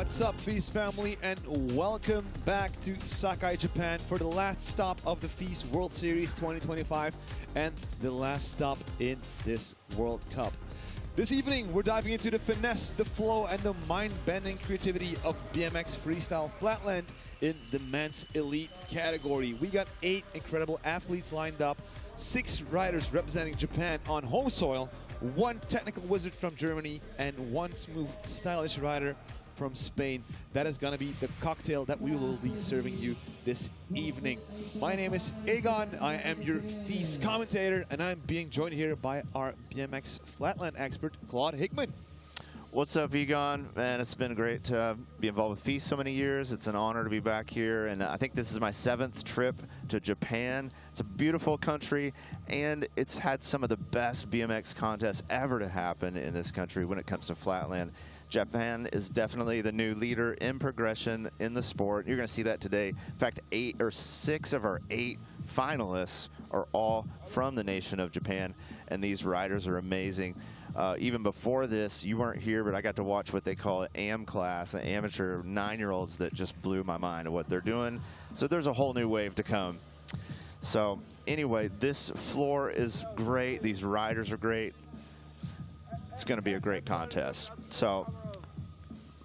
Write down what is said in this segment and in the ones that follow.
What's up, FISE family, and welcome back to Sakai, Japan for the last stop of the FISE World Series 2025 and the last stop in this World Cup. This evening, we're diving into the finesse, the flow, and the mind-bending creativity of BMX Freestyle Flatland in the men's elite category. We got 8 incredible athletes lined up, 6 riders representing Japan on home soil, 1 technical wizard from Germany, and 1 smooth, stylish rider from Spain. That is going to be the cocktail that we will be serving you this evening. My name is Egon. I am your FISE commentator, and I'm being joined here by our BMX Flatland expert, Claude Hickman. What's up, Egon? Man, it's been great to be involved with FISE so many years. It's an honor to be back here, and I think this is my 7th trip to Japan. It's a beautiful country, and it's had some of the best BMX contests ever to happen in this country when it comes to Flatland. Japan is definitely the new leader in progression in the sport. You're going to see that today. In fact, 6 of our 8 finalists are all from the nation of Japan, and these riders are amazing. Even before this, you weren't here, but I got to watch what they call an AM class, an amateur 9-year-olds that just blew my mind of what they're doing. So there's a whole new wave to come. So anyway, this floor is great. These riders are great. It's going to be a great contest. So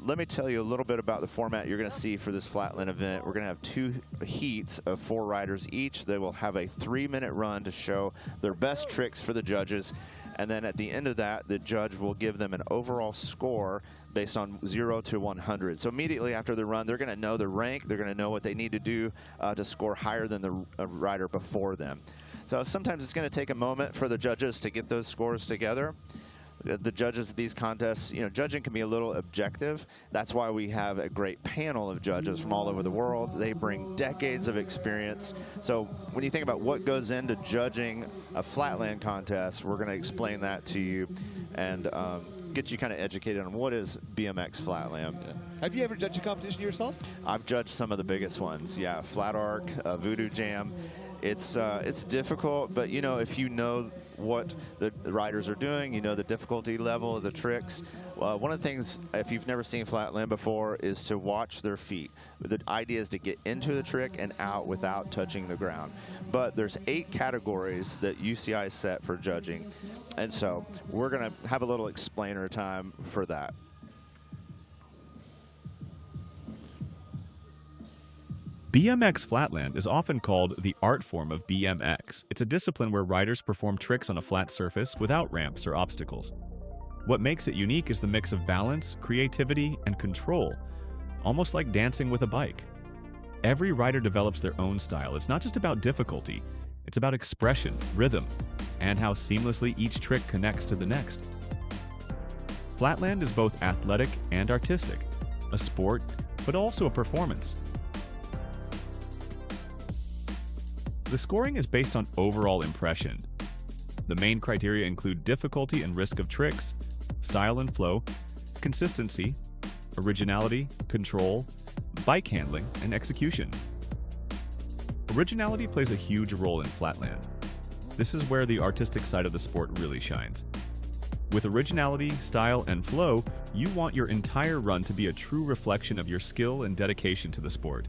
let me tell you a little bit about the format you're going to see for this Flatland event. We're going to have 2 heats of 4 riders each. They will have a 3-minute run to show their best tricks for the judges. And then at the end of that, the judge will give them an overall score based on 0 to 100. So immediately after the run, they're going to know the rank. They're going to know what they need to do to score higher than the rider before them. So sometimes it's going to take a moment for the judges to get those scores together. The judges of these contests, you know, judging can be a little objective. That's why we have a great panel of judges from all over the world. They bring decades of experience. So when you think about what goes into judging a Flatland contest, we're going to explain that to you and get you kind of educated on what is BMX Flatland. Yeah. Have you ever judged a competition yourself? I've judged some of the biggest ones. Yeah, Flat Arc, Voodoo Jam. It's difficult, but you know, if you know what the riders are doing, you know the difficulty level of the tricks. One of the things, if you've never seen Flatland before, is to watch their feet. The idea is to get into the trick and out without touching the ground. But there's 8 categories that UCI set for judging, and so we're going to have a little explainer time for that. BMX Flatland is often called the art form of BMX. It's a discipline where riders perform tricks on a flat surface without ramps or obstacles. What makes it unique is the mix of balance, creativity, and control, almost like dancing with a bike. Every rider develops their own style. It's not just about difficulty, it's about expression, rhythm, and how seamlessly each trick connects to the next. Flatland is both athletic and artistic, a sport, but also a performance. The scoring is based on overall impression. The main criteria include difficulty and risk of tricks, style and flow, consistency, originality, control, bike handling, and execution. Originality plays a huge role in Flatland. This is where the artistic side of the sport really shines. With originality, style, and flow, you want your entire run to be a true reflection of your skill and dedication to the sport.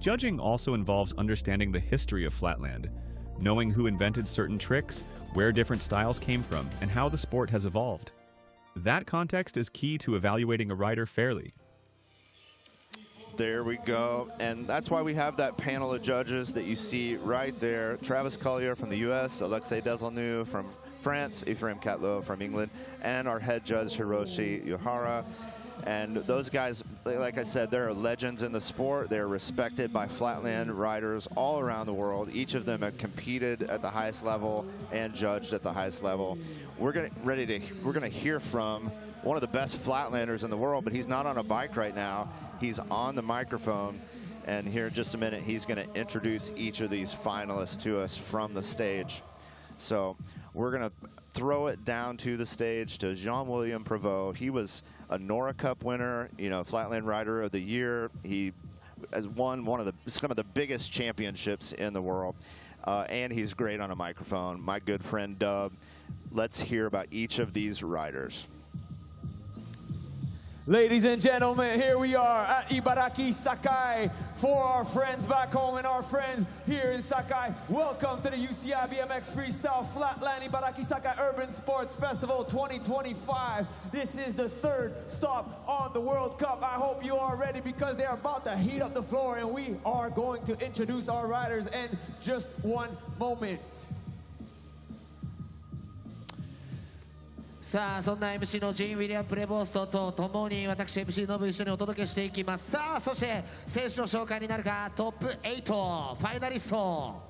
Judging also involves understanding the history of Flatland, knowing who invented certain tricks, where different styles came from, and how the sport has evolved. That context is key to evaluating a rider fairly. There we go, and that's why we have that panel of judges that you see right there. Travis Collier from the US, Alexei Desilnu from France, Ephraim Catlow from England, and our head judge Hiroshi Yohara. And those guys, like I said, they're legends in the sport. They're respected by Flatland riders all around the world. Each of them have competed at the highest level and judged at the highest level. We're gonna hear from one of the best Flatlanders in the world, but he's not on a bike right now. He's on the microphone, and here in just a minute, he's gonna introduce each of these finalists to us from the stage. So we're gonna throw it down to the stage to Jean-William Prévost. He was a Nora Cup winner, you know, Flatland Rider of the Year. He has won some of the biggest championships in the world, and he's great on a microphone. My good friend Dub. Let's hear about each of these riders. Ladies and gentlemen, here we are at Ibaraki, Sakai. For our friends back home and our friends here in Sakai, welcome to the UCI BMX Freestyle Flatland Ibaraki Sakai Urban Sports Festival 2025. This is the third stop on the World Cup. I hope you are ready because they are about to heat up the floor and we are going to introduce our riders in just one moment. さあそんな MC のジン・ウィリアム・プレボーストと共に私 MC ノブ一緒にお届けしていきます。さあそして選手の紹介になるかトップ8ファイナリスト。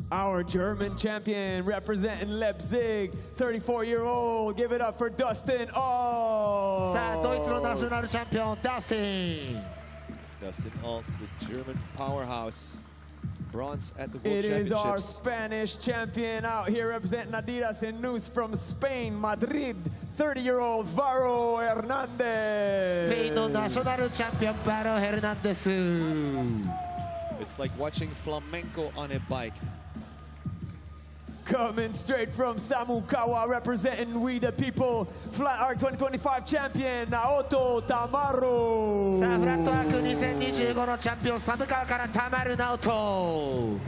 Our German champion representing Leipzig, 34-year-old. Give it up for Dustyn Alt. さあドイツのナショナルチャンピオンダスティン。Dustyn Alt, the German powerhouse. Bronze at the World It Championships. is our Spanish champion out here representing Adidas and News from Spain, Madrid, 30-year-old Varo Hernandez. スペインのナショナルチャンピオンバロ・ヘルナンデス。 It's like watching flamenco on a bike. Coming straight from Samukawa, representing We the People, Flat Art 2025 champion, Naoto Tamaru. さあフラットワーク2025のチャンピオンサムカワからタマルナオト。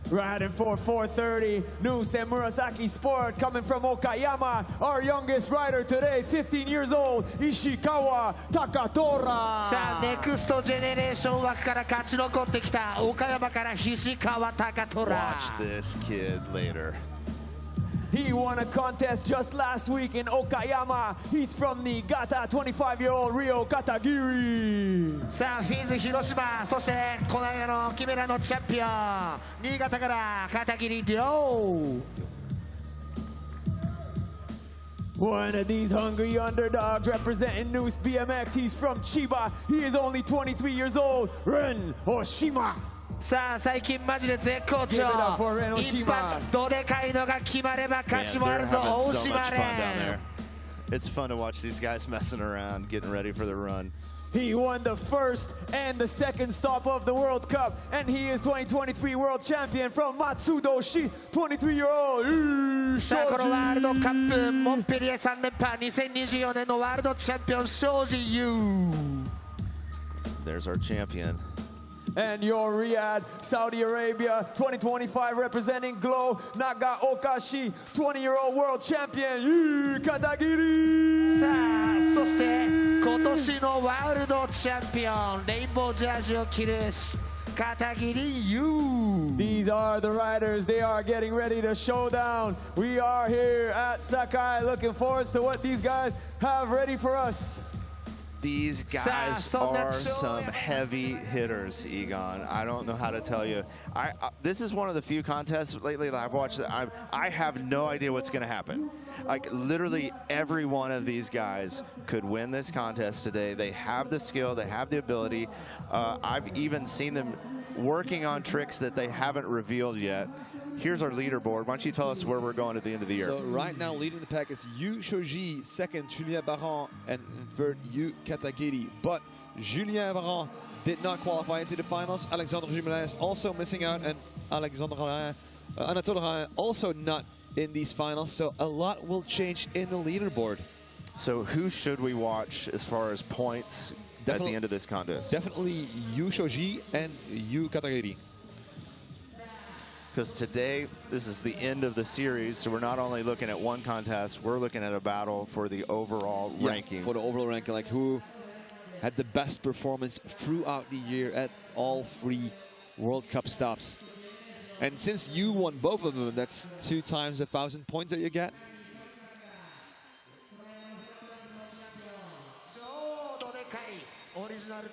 Riding for 430, News and Murasaki Sport, coming from Okayama, our youngest rider today, 15 years old, Hishikawa Takadora. さあネクストジェネレーション枠から勝ち残ってきた岡山から菱川貴虎。 Watch this kid later. He won a contest just last week in Okayama. He's from Niigata, 25-year-old Ren Katagiri. さあフィズ広島、そしてこの間のキメラのチャンピオン新潟から片桐亮。 One of these hungry underdogs representing News BMX. He's from Chiba. He is only 23 years old. Ren Oshima. さあ最近マジで絶好調。 Give it up for Ren Oshima. 一発どでかいのが決まれば勝ちもあるぞ。 having 大 so 島 much fun down レ there. ン。 It's fun to watch these guys messing around, getting ready for the run. He won the first and the second stop of the World Cup, and he is 2023 world champion from Matsudoshi, 23-year-old さあこのワールドカップ Shoji. モンペリエ3連覇2024年のワールドチャンピオン庄司優。 There's our champion. And your Riyadh, Saudi Arabia, 2025 representing Glow, Nagaokashi, 20-year-old world champion, Katagiri. さあそして今年のワールドチャンピオンレインボージャージを着る片桐優。 These are the riders. They are getting ready to show down. We are here at Sakai looking forward to what these guys have ready for us. These guys are some heavy hitters, Egon. I don't know how to tell you. This is one of the few contests lately that I've watched that I have no idea what's going to happen. Like literally every one of these guys could win this contest today. They have the skill, they have the ability. I've even seen them working on tricks that they haven't revealed yet. Here's our leaderboard. Why don't you tell us where we're going at the end of the year? So right now leading the pack is Shoji, second Julien Baron, and third Katagiri. But Julien Baron did not qualify into the finals. Alexandre Jumelin also missing out, and Anatole Ren also not in these finals. So a lot will change in the leaderboard. So who should we watch as far as points at the end of this contest? Definitely Shoji and Katagiri. Because today, this is the end of the series, so we're not only looking at one contest, we're looking at a battle for the overall ranking. For the overall ranking, like who had the best performance throughout the year at all 3 World Cup stops. And since you won both of them, that's 2 times 1,000 points that you get.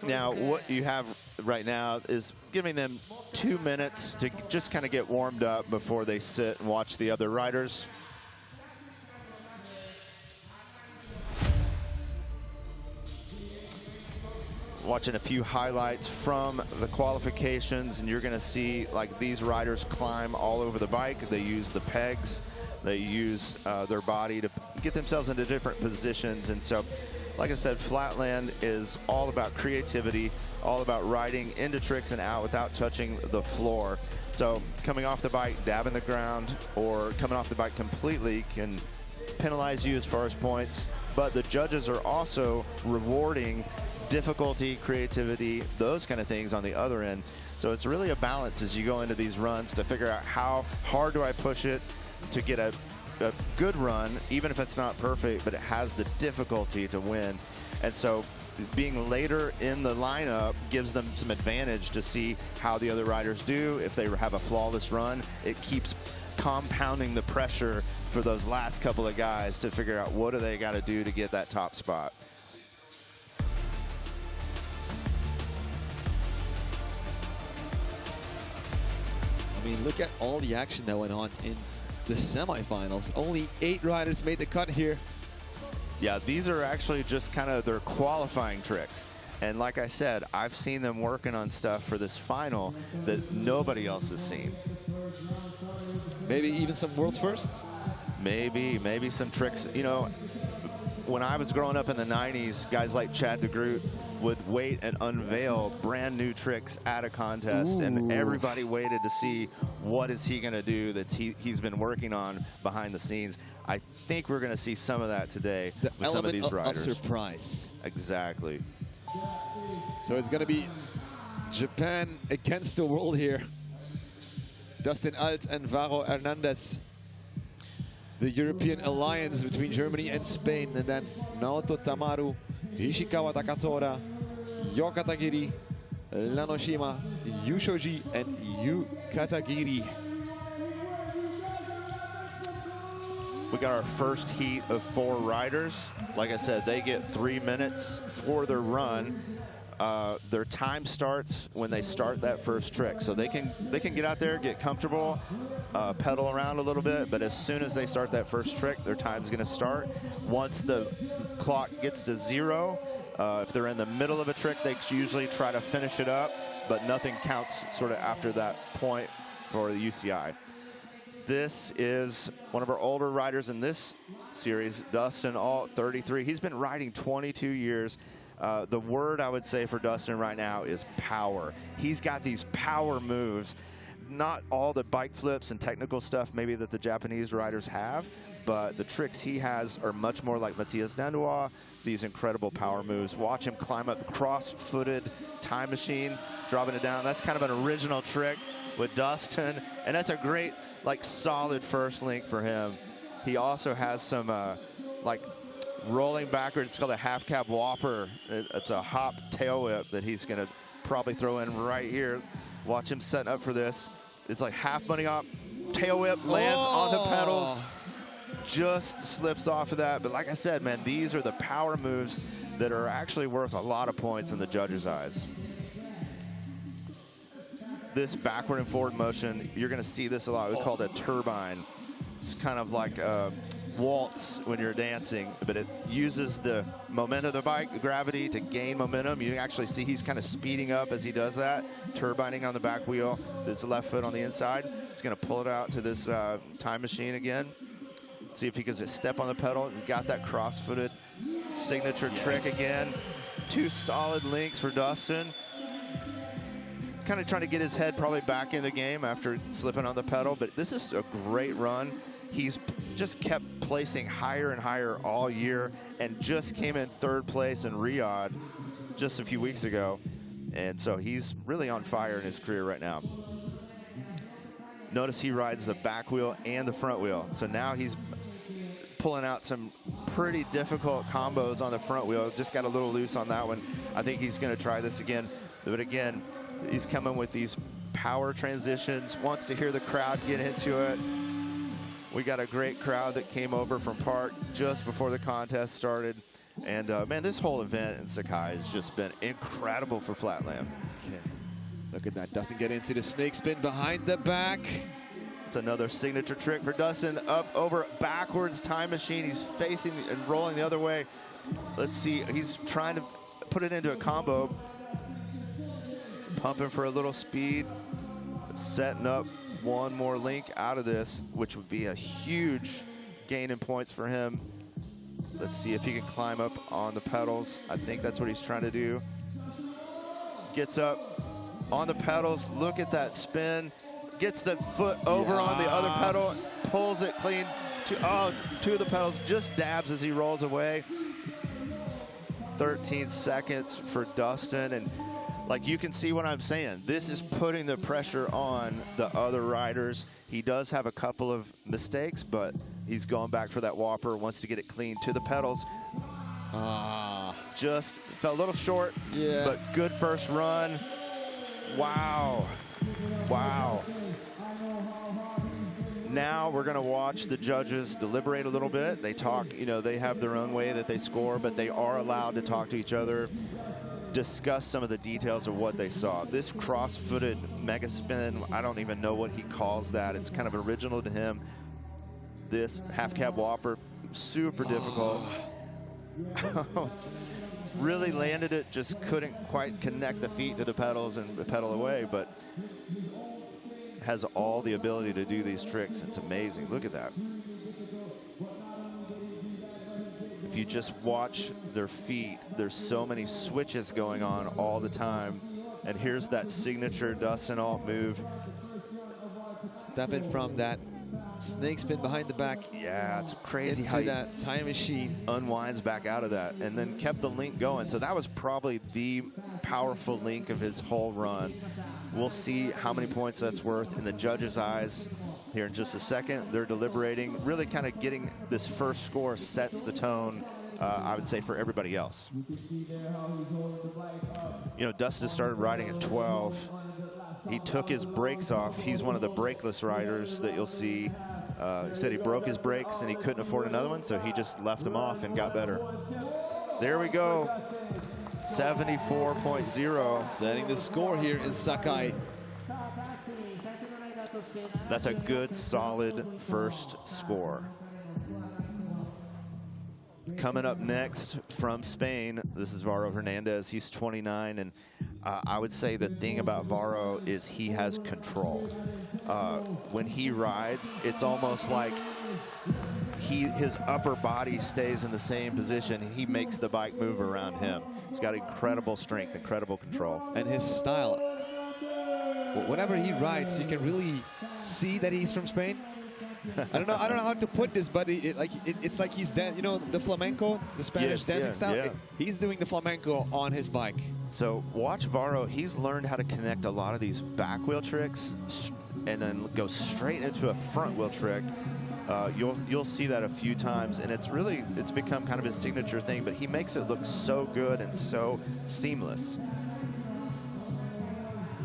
Now, what you have right now is giving them 2 minutes to just kind of get warmed up before they sit and watch the other riders. Watching a few highlights from the qualifications, and you're going to see like these riders climb all over the bike. They use the pegs, they use their body to get themselves into different positions, and so like I said, Flatland is all about creativity, all about riding into tricks and out without touching the floor. So coming off the bike, dabbing the ground, or coming off the bike completely can penalize you as far as points. But the judges are also rewarding difficulty, creativity, those kind of things on the other end. So it's really a balance as you go into these runs to figure out how hard do I push it to get a good run, even if it's not perfect, but it has the difficulty to win. And so being later in the lineup gives them some advantage to see how the other riders do. If they have a flawless run, it keeps compounding the pressure for those last couple of guys to figure out what do they got to do to get that top spot. I mean, look at all the action that went on in the semifinals. Only 8 riders made the cut here. Yeah, these are actually just kind of their qualifying tricks. And like I said, I've seen them working on stuff for this final that nobody else has seen. Maybe even some world's firsts? Maybe some tricks. You know, when I was growing up in the 90s, guys like Chad DeGroot would wait and unveil brand new tricks at a contest. Ooh. And everybody waited to see what is he going to do that he's been working on behind the scenes. I think we're going to see some of that today with some of these riders. Of surprise. Exactly. So it's going to be Japan against the world here. Dustyn Alt and Varo Hernandez. The European alliance between Germany and Spain, and then Naoto Tamaru, Hishikawa Takadora, Katagiri, Ren Oshima, Shoji, and Katagiri. We got our first heat of 4 riders. Like I said, they get 3 minutes for their run. Their time starts when they start that first trick, so they can get out there, get comfortable, pedal around a little bit, but as soon as they start that first trick, their time's going to start. Once the clock gets to 0, if they're in the middle of a trick, they usually try to finish it up, but nothing counts sort of after that point for the UCI. This is one of our older riders in this series, Dustyn Alt, 33. He's been riding 22 years. The word I would say for Dustyn right now is power. He's got these power moves. Not all the bike flips and technical stuff maybe that the Japanese riders have, but the tricks he has are much more like Matthias Dandois, these incredible power moves. Watch him climb up the cross-footed time machine, dropping it down. That's kind of an original trick with Dustyn, and that's a great, like, solid first link for him. He also has some, like, rolling backwards. It's called a half cab whopper. It's a hop tail whip that he's going to probably throw in right here. Watch him setting up for this. It's like half bunny hop, tail whip, lands on the pedals, just slips off of that. But like I said, man, these are the power moves that are actually worth a lot of points in the judges' eyes. This backward and forward motion, you're going to see this a lot. We call it a turbine. It's kind of like a waltz when you're dancing, but it uses the momentum of the bike, the gravity, to gain momentum. You actually see he's kind of speeding up as he does that, turbining on the back wheel. This left foot on the inside. He's going to pull it out to this time machine again. See if he can just step on the pedal. He's got that cross-footed signature trick again. 2 solid links for Dustyn. Kind of trying to get his head probably back in the game after slipping on the pedal, but this is a great run. He's just kept placing higher and higher all year and just came in 3rd place in Riyadh just a few weeks ago. And so he's really on fire in his career right now. Notice he rides the back wheel and the front wheel. So now he's pulling out some pretty difficult combos on the front wheel. Just got a little loose on that one. I think he's going to try this again. But again, he's coming with these power transitions, wants to hear the crowd get into it. We got a great crowd that came over from Park just before the contest started. And man, this whole event in Sakai has just been incredible for Flatland. Okay. Look at that, Dustyn get into the snake spin behind the back. It's another signature trick for Dustyn. Up, over, backwards time machine. He's facing and rolling the other way. Let's see, he's trying to put it into a combo. Pumping for a little speed, setting up one more link out of this, which would be a huge gain in points for him. Let's see if he can climb up on the pedals. I think that's what he's trying to do. Gets up on the pedals. Look at that spin. Gets the foot over on the other pedal. Pulls it clean. Two of the pedals, just dabs as he rolls away. 13 seconds for Dustyn. And like you can see what I'm saying. This is putting the pressure on the other riders. He does have a couple of mistakes, but he's going back for that whopper, wants to get it clean to the pedals. Just fell a little short, but good first run. Wow. Wow. Now we're going to watch the judges deliberate a little bit. They talk, you know, they have their own way that they score, but they are allowed to talk to each other, discuss some of the details of what they saw. This cross-footed mega spin, I don't even know what he calls that. It's kind of original to him. This half-cab whopper, super difficult. Really landed it, just couldn't quite connect the feet to the pedals and pedal away, but has all the ability to do these tricks. It's amazing. Look at that. If you just watch their feet, there's so many switches going on all the time. And here's that signature Dustyn Alt move. Stepping from that snake spin behind the back. Yeah, it's crazy into how that time machine. Unwinds back out of that and then kept the link going. So that was probably the powerful link of his whole run. We'll see how many points that's worth in the judges' eyes here in just a second. They're deliberating, really kind of getting this first score sets the tone, I would say, for everybody else. You know, Dustyn started riding at 12. He took his brakes off. He's one of the brakeless riders that you'll see. He said he broke his brakes and he couldn't afford another one, so he just left them off and got better. There we go. 74.0. Setting the score here in Sakai. That's a good, solid first score. Coming up next from Spain, this is Varo Hernandez. He's 29, and I would say the thing about Varo is he has control. When he rides, it's almost like his upper body stays in the same position. He makes the bike move around him. He's got incredible strength, incredible control. And his style. Whenever he rides, you can really see that he's from Spain. I don't know how to put this, but it's like he's you know, the flamenco, the Spanish dancing style. Yeah. He's doing the flamenco on his bike. So watch Varo. He's learned how to connect a lot of these back wheel tricks and then go straight into a front wheel trick. You'll see that a few times, and it's become kind of his signature thing, but he makes it look so good and so seamless.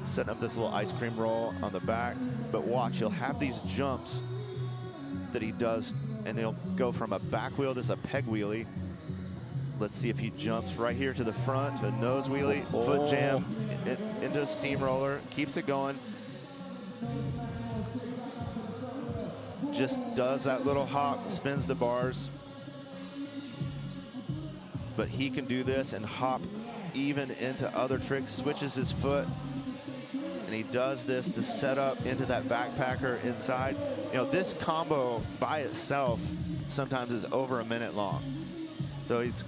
Setting up this little ice cream roll on the back, but watch, he'll have these jumps that he does, and he'll go from a back wheel to a peg wheelie. Let's see if he jumps right here to the front, to a nose wheelie, foot jam, into a steamroller, keeps it going. Just does that little hop, spins the bars. But he can do this and hop even into other tricks, switches his foot, and he does this to set up into that backpacker inside. You know, this combo by itself sometimes is over a minute long. So he's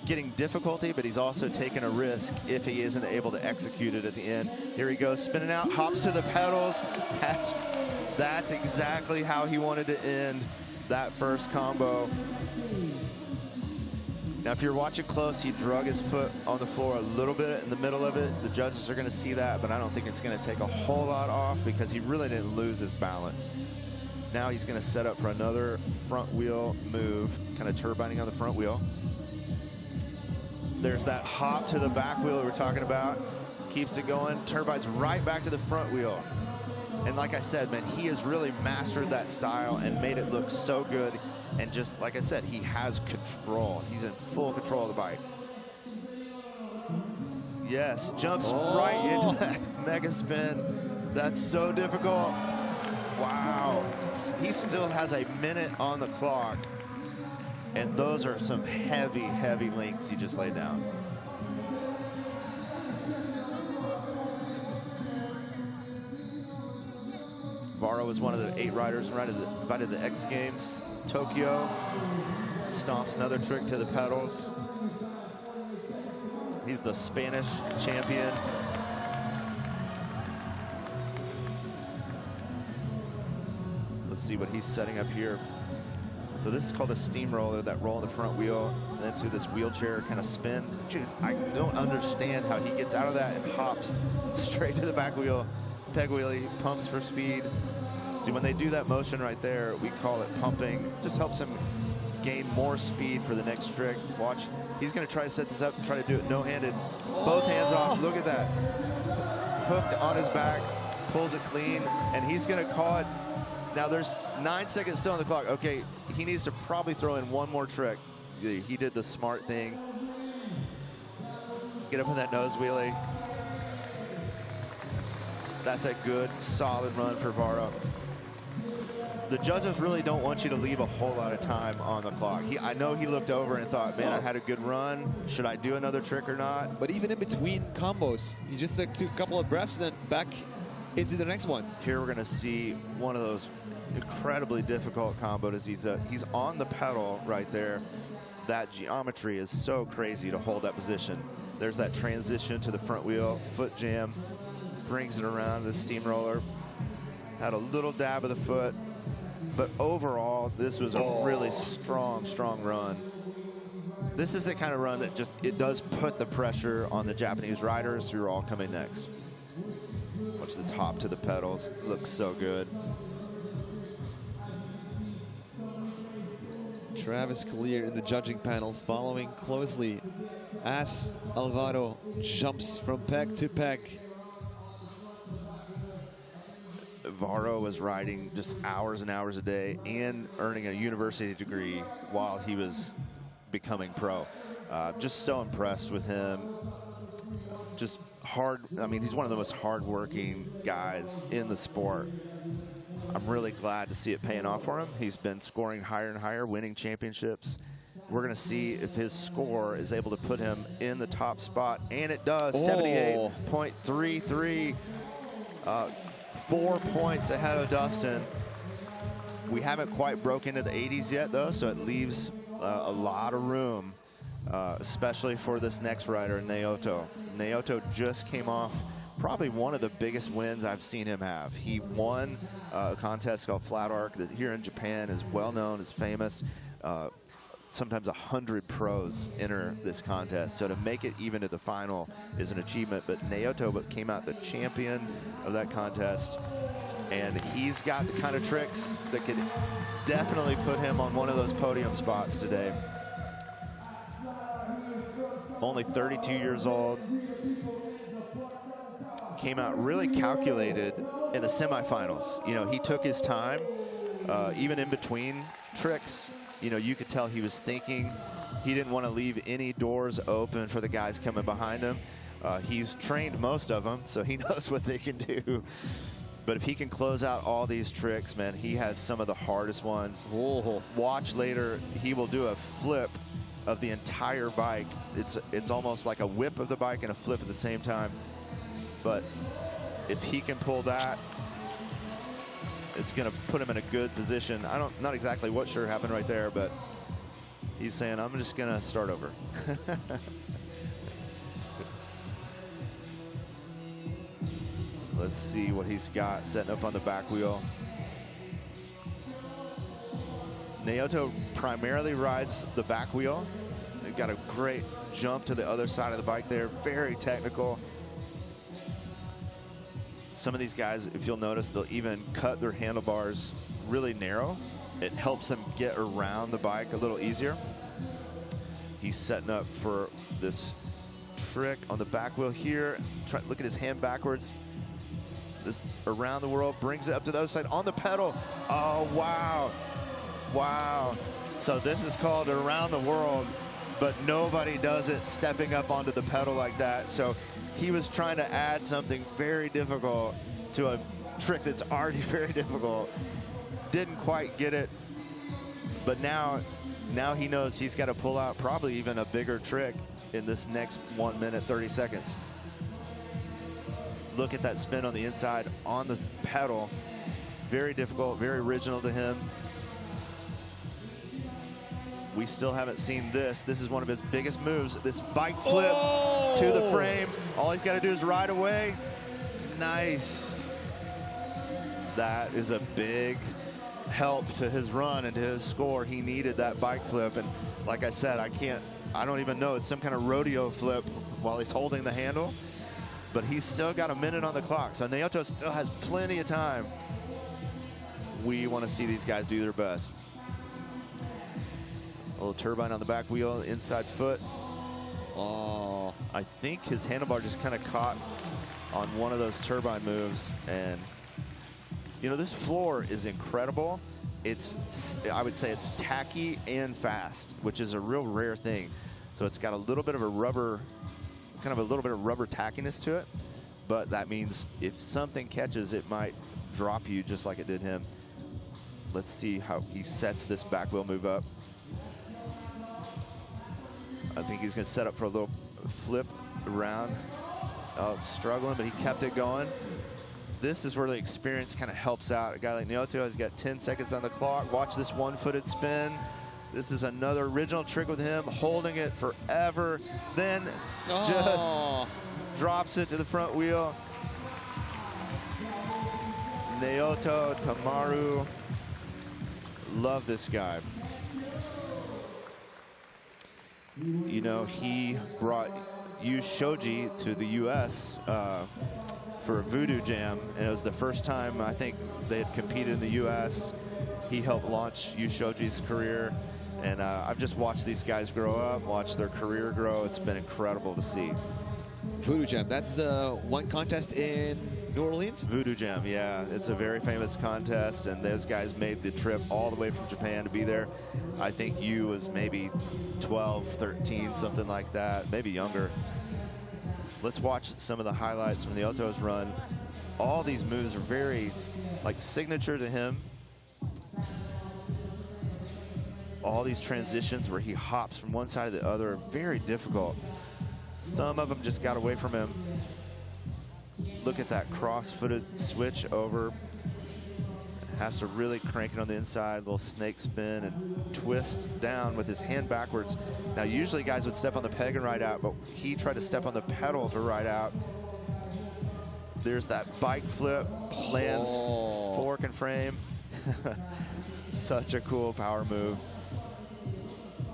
getting difficulty, but he's also taking a risk if he isn't able to execute it at the end. Here he goes, spinning out, hops to the pedals. That's exactly how he wanted to end that first combo. Now, if you're watching close, he drug his foot on the floor a little bit in the middle of it. The judges are going to see that, but I don't think it's going to take a whole lot off because he really didn't lose his balance. Now he's going to set up for another front wheel move, kind of turbining on the front wheel. There's that hop to the back wheel we were talking about. Keeps it going, turbines right back to the front wheel. And like I said, man, he has really mastered that style and made it look so good. And just like I said, he has control. He's in full control of the bike. Yes, jumps right into that mega spin. That's so difficult. Wow. He still has a minute on the clock. And those are some heavy, heavy links he just laid down. Varo was one of the 8 riders invited to the X Games. Tokyo. Stomps another trick to the pedals. He's the Spanish champion. Let's see what he's setting up here. So this is called a steamroller, that roll in the front wheel into this wheelchair kind of spin. Dude, I don't understand how he gets out of that and hops straight to the back wheel. Peg wheelie, pumps for speed. See, when they do that motion right there, we call it pumping. Just helps him gain more speed for the next trick. Watch, he's gonna try to set this up and try to do it no-handed. Both hands off, look at that. Hooked on his back, pulls it clean, and he's gonna call it. Now there's 9 seconds still on the clock. Okay, he needs to probably throw in one more trick. He did the smart thing. Get up in that nose wheelie. That's a good, solid run for Varo. The judges really don't want you to leave a whole lot of time on the clock. I know he looked over and thought, man, I had a good run. Should I do another trick or not? But even in between combos, he just took a couple of breaths and then back into the next one. Here we're gonna see one of those incredibly difficult combos. He's on the pedal right there. That geometry is so crazy to hold that position. There's that transition to the front wheel, foot jam, brings it around the steamroller. Had a little dab of the foot, but overall, this was a really strong run. This is the kind of run that it does put the pressure on the Japanese riders who are all coming next. Watch this hop to the pedals, looks so good. Travis Collier in the judging panel following closely as Alvaro jumps from peg to peg. Varo was riding just hours and hours a day and earning a university degree while he was becoming pro. Just so impressed with him. Just hard, I mean, he's one of the most hardworking guys in the sport. I'm really glad to see it paying off for him. He's been scoring higher and higher, winning championships. We're gonna see if his score is able to put him in the top spot, and it does, 78.33. 4 points ahead of Dustyn. We haven't quite broken into the 80s yet, though, so it leaves a lot of room, especially for this next rider, Naoto. Naoto just came off probably one of the biggest wins I've seen him have. He won a contest called Flat Arc that here in Japan is well known, is famous. Sometimes 100 pros enter this contest, so to make it even to the final is an achievement. But Naoto came out the champion of that contest, and he's got the kind of tricks that could definitely put him on one of those podium spots today. Only 32 years old. Came out really calculated in the semifinals. You know, he took his time, even in between tricks. You know, you could tell he was thinking. He didn't want to leave any doors open for the guys coming behind him. He's trained most of them, so he knows what they can do. But if he can close out all these tricks, man, he has some of the hardest ones. Oh. Watch later, he will do a flip of the entire bike. It's almost like a whip of the bike and a flip at the same time. But if he can pull that, it's going to put him in a good position. Not exactly what sure happened right there, but he's saying, I'm just going to start over. Let's see what he's got setting up on the back wheel. Naoto primarily rides the back wheel. They've got a great jump to the other side of the bike there. Very technical. Some of these guys, if you'll notice, they'll even cut their handlebars really narrow. It helps them get around the bike a little easier. He's setting up for this trick on the back wheel here. Look at his hand backwards. This around the world, brings it up to the other side on the pedal. Oh, wow. Wow. So this is called around the world, but nobody does it stepping up onto the pedal like that. So he was trying to add something very difficult to a trick that's already very difficult. Didn't quite get it, but now he knows he's got to pull out probably even a bigger trick in this next 1 minute, 30 seconds. Look at that spin on the inside on the pedal. Very difficult, very original to him. we still haven't seen this. This is one of his biggest moves. This bike flip to the frame. All he's got to do is ride away. Nice. That is a big help to his run and to his score. He needed that bike flip. And like I said, I don't even know. It's some kind of rodeo flip while he's holding the handle. But he's still got a minute on the clock. So Naoto still has plenty of time. We want to see these guys do their best. A little turbine on the back wheel, inside foot. Oh, I think his handlebar just kind of caught on one of those turbine moves. And, you know, this floor is incredible. I would say it's tacky and fast, which is a real rare thing. So it's got a little bit of a rubber, kind of a little bit of rubber tackiness to it. But that means if something catches, it might drop you just like it did him. Let's see how he sets this back wheel move up. I think he's going to set up for a little flip around. Struggling, but he kept it going. This is where the experience kind of helps out. A guy like Naoto has got 10 seconds on the clock. Watch this one-footed spin. This is another original trick with him, holding it forever, then just drops it to the front wheel. Naoto Tamaru. Love this guy. You know, he brought Shoji to the U.S. For a Voodoo Jam, and it was the first time I think they had competed in the U.S. He helped launch Shoji's career, and I've just watched these guys grow up, watched their career grow. It's been incredible to see. Voodoo Jam, that's the one contest in New Orleans? Voodoo Jam, yeah. It's a very famous contest, and those guys made the trip all the way from Japan to be there. I think Yu was maybe 12, 13, something like that, maybe younger. Let's watch some of the highlights from Naoto's run. All these moves are very, like, signature to him. All these transitions where he hops from one side to the other are very difficult. Some of them just got away from him. Look at that cross-footed switch over. Has to really crank it on the inside, little snake spin and twist down with his hand backwards. Now, usually guys would step on the peg and ride out, but he tried to step on the pedal to ride out. There's that bike flip, lands fork and frame. Such a cool power move.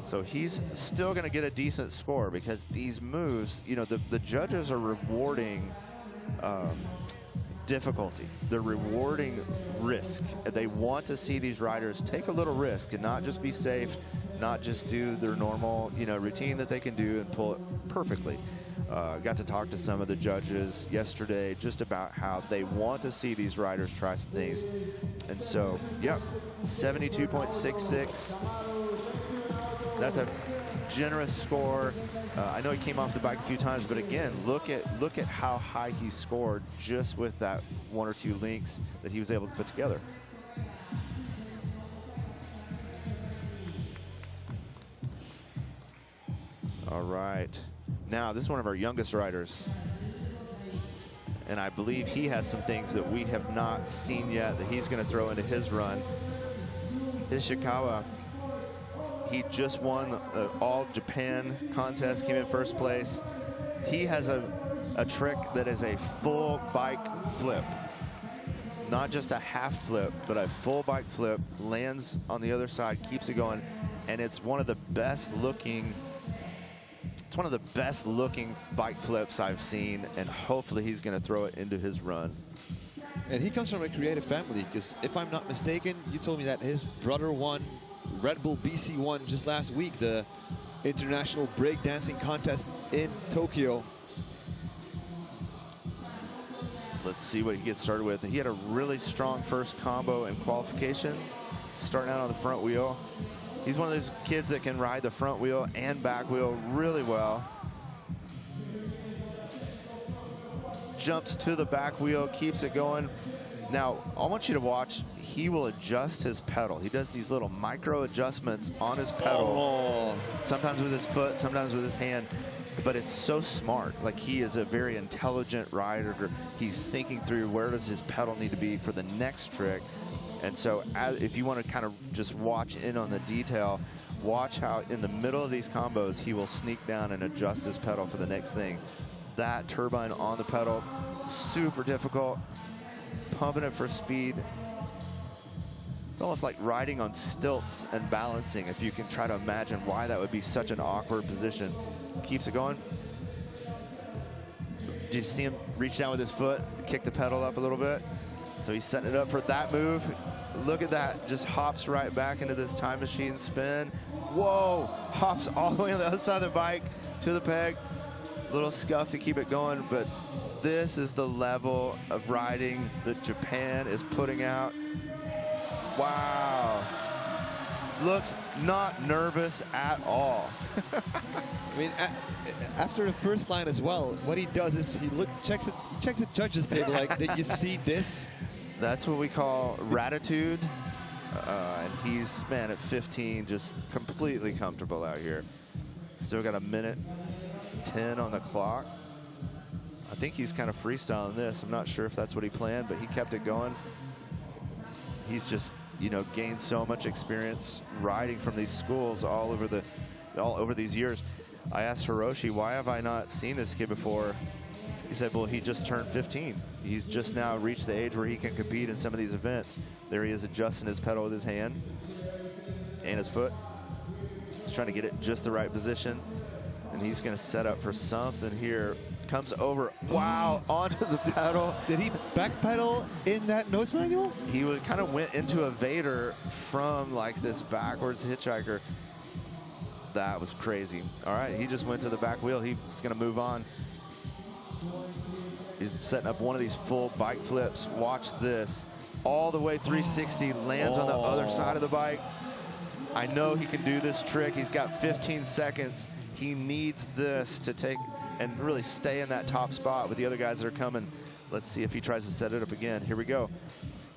So he's still gonna get a decent score because these moves, you know, the judges are rewarding difficulty. They're rewarding risk. They want to see these riders take a little risk and not just be safe, not just do their normal, you know, routine that they can do and pull it perfectly. Got to talk to some of the judges yesterday just about how they want to see these riders try some things. And so, yep, 72.66. That's a generous score. I know he came off the bike a few times, but again, look at how high he scored just with that one or two links that he was able to put together. All right, now this is one of our youngest riders, and I believe he has some things that we have not seen yet that he's going to throw into his run. Hishikawa. He just won the All Japan contest, came in first place. He has a trick that is a full bike flip. Not just a half flip, but a full bike flip, lands on the other side, keeps it going, and it's one of the best looking bike flips I've seen, and hopefully he's gonna throw it into his run. And he comes from a creative family, because if I'm not mistaken, you told me that his brother won Red Bull BC won just last week, the international breakdancing contest in Tokyo. Let's see what he gets started with. He had a really strong first combo in qualification, starting out on the front wheel. He's one of those kids that can ride the front wheel and back wheel really well. Jumps to the back wheel, keeps it going. Now, I want you to watch, he will adjust his pedal. He does these little micro adjustments on his pedal, sometimes with his foot, sometimes with his hand, but it's so smart. Like, he is a very intelligent rider. He's thinking through where does his pedal need to be for the next trick, And so if you want to kind of just watch in on the detail, watch how in the middle of these combos, he will sneak down and adjust his pedal for the next thing. That turbine on the pedal, super difficult, pumping it for speed. It's almost like riding on stilts and balancing, if you can try to imagine why that would be such an awkward position. Keeps it going. Did you see him reach down with his foot, kick the pedal up a little bit? So he's setting it up for that move. Look at that, just hops right back into this time machine spin. Whoa, hops all the way on the other side of the bike to the peg. Little scuff to keep it going, but this is the level of riding that Japan is putting out. Wow. Looks not nervous at all. I mean, after the first line as well, what he does is he checks the judges table like, did you see this? That's what we call ratitude. And he's, man, at 15, just completely comfortable out here. Still got a minute 10 on the clock. I think he's kind of freestyling this. I'm not sure if that's what he planned, but he kept it going. He's just, you know, gained so much experience riding from these schools all over these years. I asked Hiroshi, why have I not seen this kid before? He said, well, he just turned 15. He's just now reached the age where he can compete in some of these events. There he is adjusting his pedal with his hand and his foot. He's trying to get it in just the right position. And he's going to set up for something here. Comes over, wow, onto the pedal. Did he backpedal in that nose manual? He kind of went into a Vader from like this backwards hitchhiker. That was crazy. All right, he just went to the back wheel. He's going to move on. He's setting up one of these full bike flips. Watch this. All the way 360, lands on the other side of the bike. I know he can do this trick. He's got 15 seconds. He needs this to take and really stay in that top spot with the other guys that are coming. Let's see if he tries to set it up again. Here we go.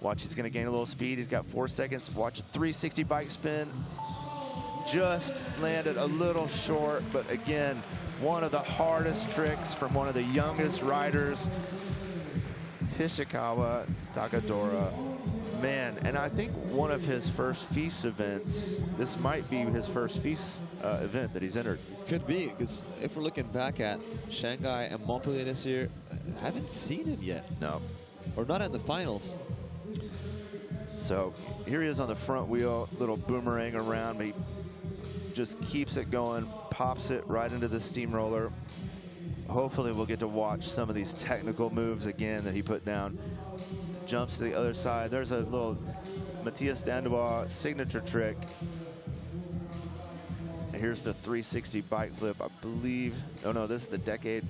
Watch, he's going to gain a little speed. He's got 4 seconds. Watch a 360 bike spin. Just landed a little short, but again, one of the hardest tricks from one of the youngest riders, Hishikawa Takadora. Man, and I think one of his first FISE events, this might be his first FISE event that he's entered. Could be, because if we're looking back at Shanghai and Montpellier this year, I haven't seen him yet. No. Or not at the finals. So here he is on the front wheel, little boomerang around, but he just keeps it going, pops it right into the steamroller. Hopefully we'll get to watch some of these technical moves again that he put down. Jumps to the other side. There's a little Matthias Dandois signature trick. And here's the 360 bike flip, I believe. Oh no, this is the decade.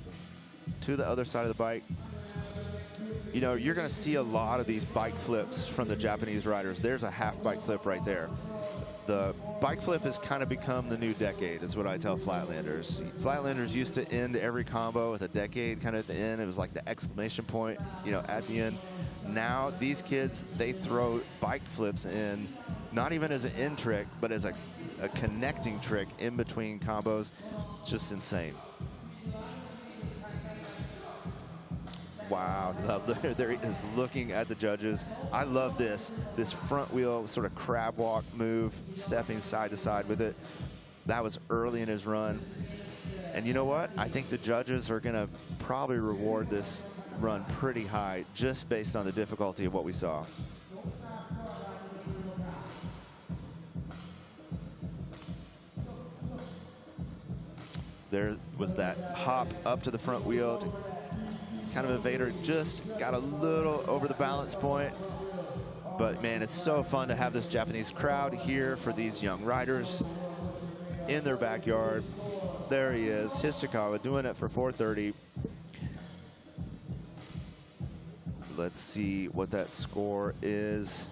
To the other side of the bike. You know, you're gonna see a lot of these bike flips from the Japanese riders. There's a half bike flip right there. The bike flip has kind of become the new decade, is what I tell Flatlanders. Flatlanders used to end every combo with a decade kind of at the end. It was like the exclamation point, you know, at the end. Now, these kids, they throw bike flips in, not even as an end trick, but as a connecting trick in between combos. Just insane. Wow, there he is looking at the judges. I love this front wheel sort of crab walk move, stepping side to side with it. That was early in his run. And you know what? I think the judges are gonna probably reward this run pretty high just based on the difficulty of what we saw. There was that hop up to the front wheel, kind of a Vader, just got a little over the balance point. But man, it's so fun to have this Japanese crowd here for these young riders in their backyard. There he is, Hishikawa, doing it for 4:30. Let's see what that score is.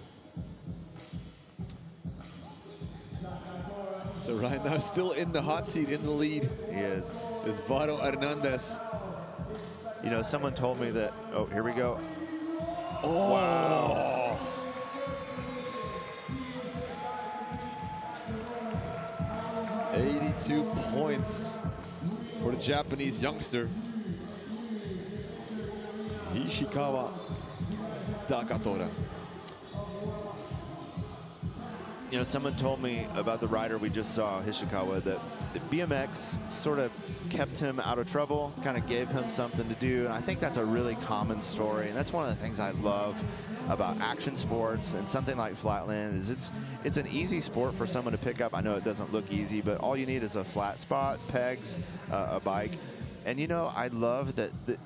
So right now, still in the hot seat, in the lead. He is. Is Varo Hernandez. You know, someone told me that, oh, here we go. Oh. Wow. $82 points for the Japanese youngster, Hishikawa Takadora. You know, someone told me about the rider we just saw, Hishikawa, that the BMX sort of kept him out of trouble, kind of gave him something to do. And I think that's a really common story. And that's one of the things I love about action sports and something like Flatland is it's an easy sport for someone to pick up. I know it doesn't look easy, but all you need is a flat spot, pegs, a bike. And, you know, I love that the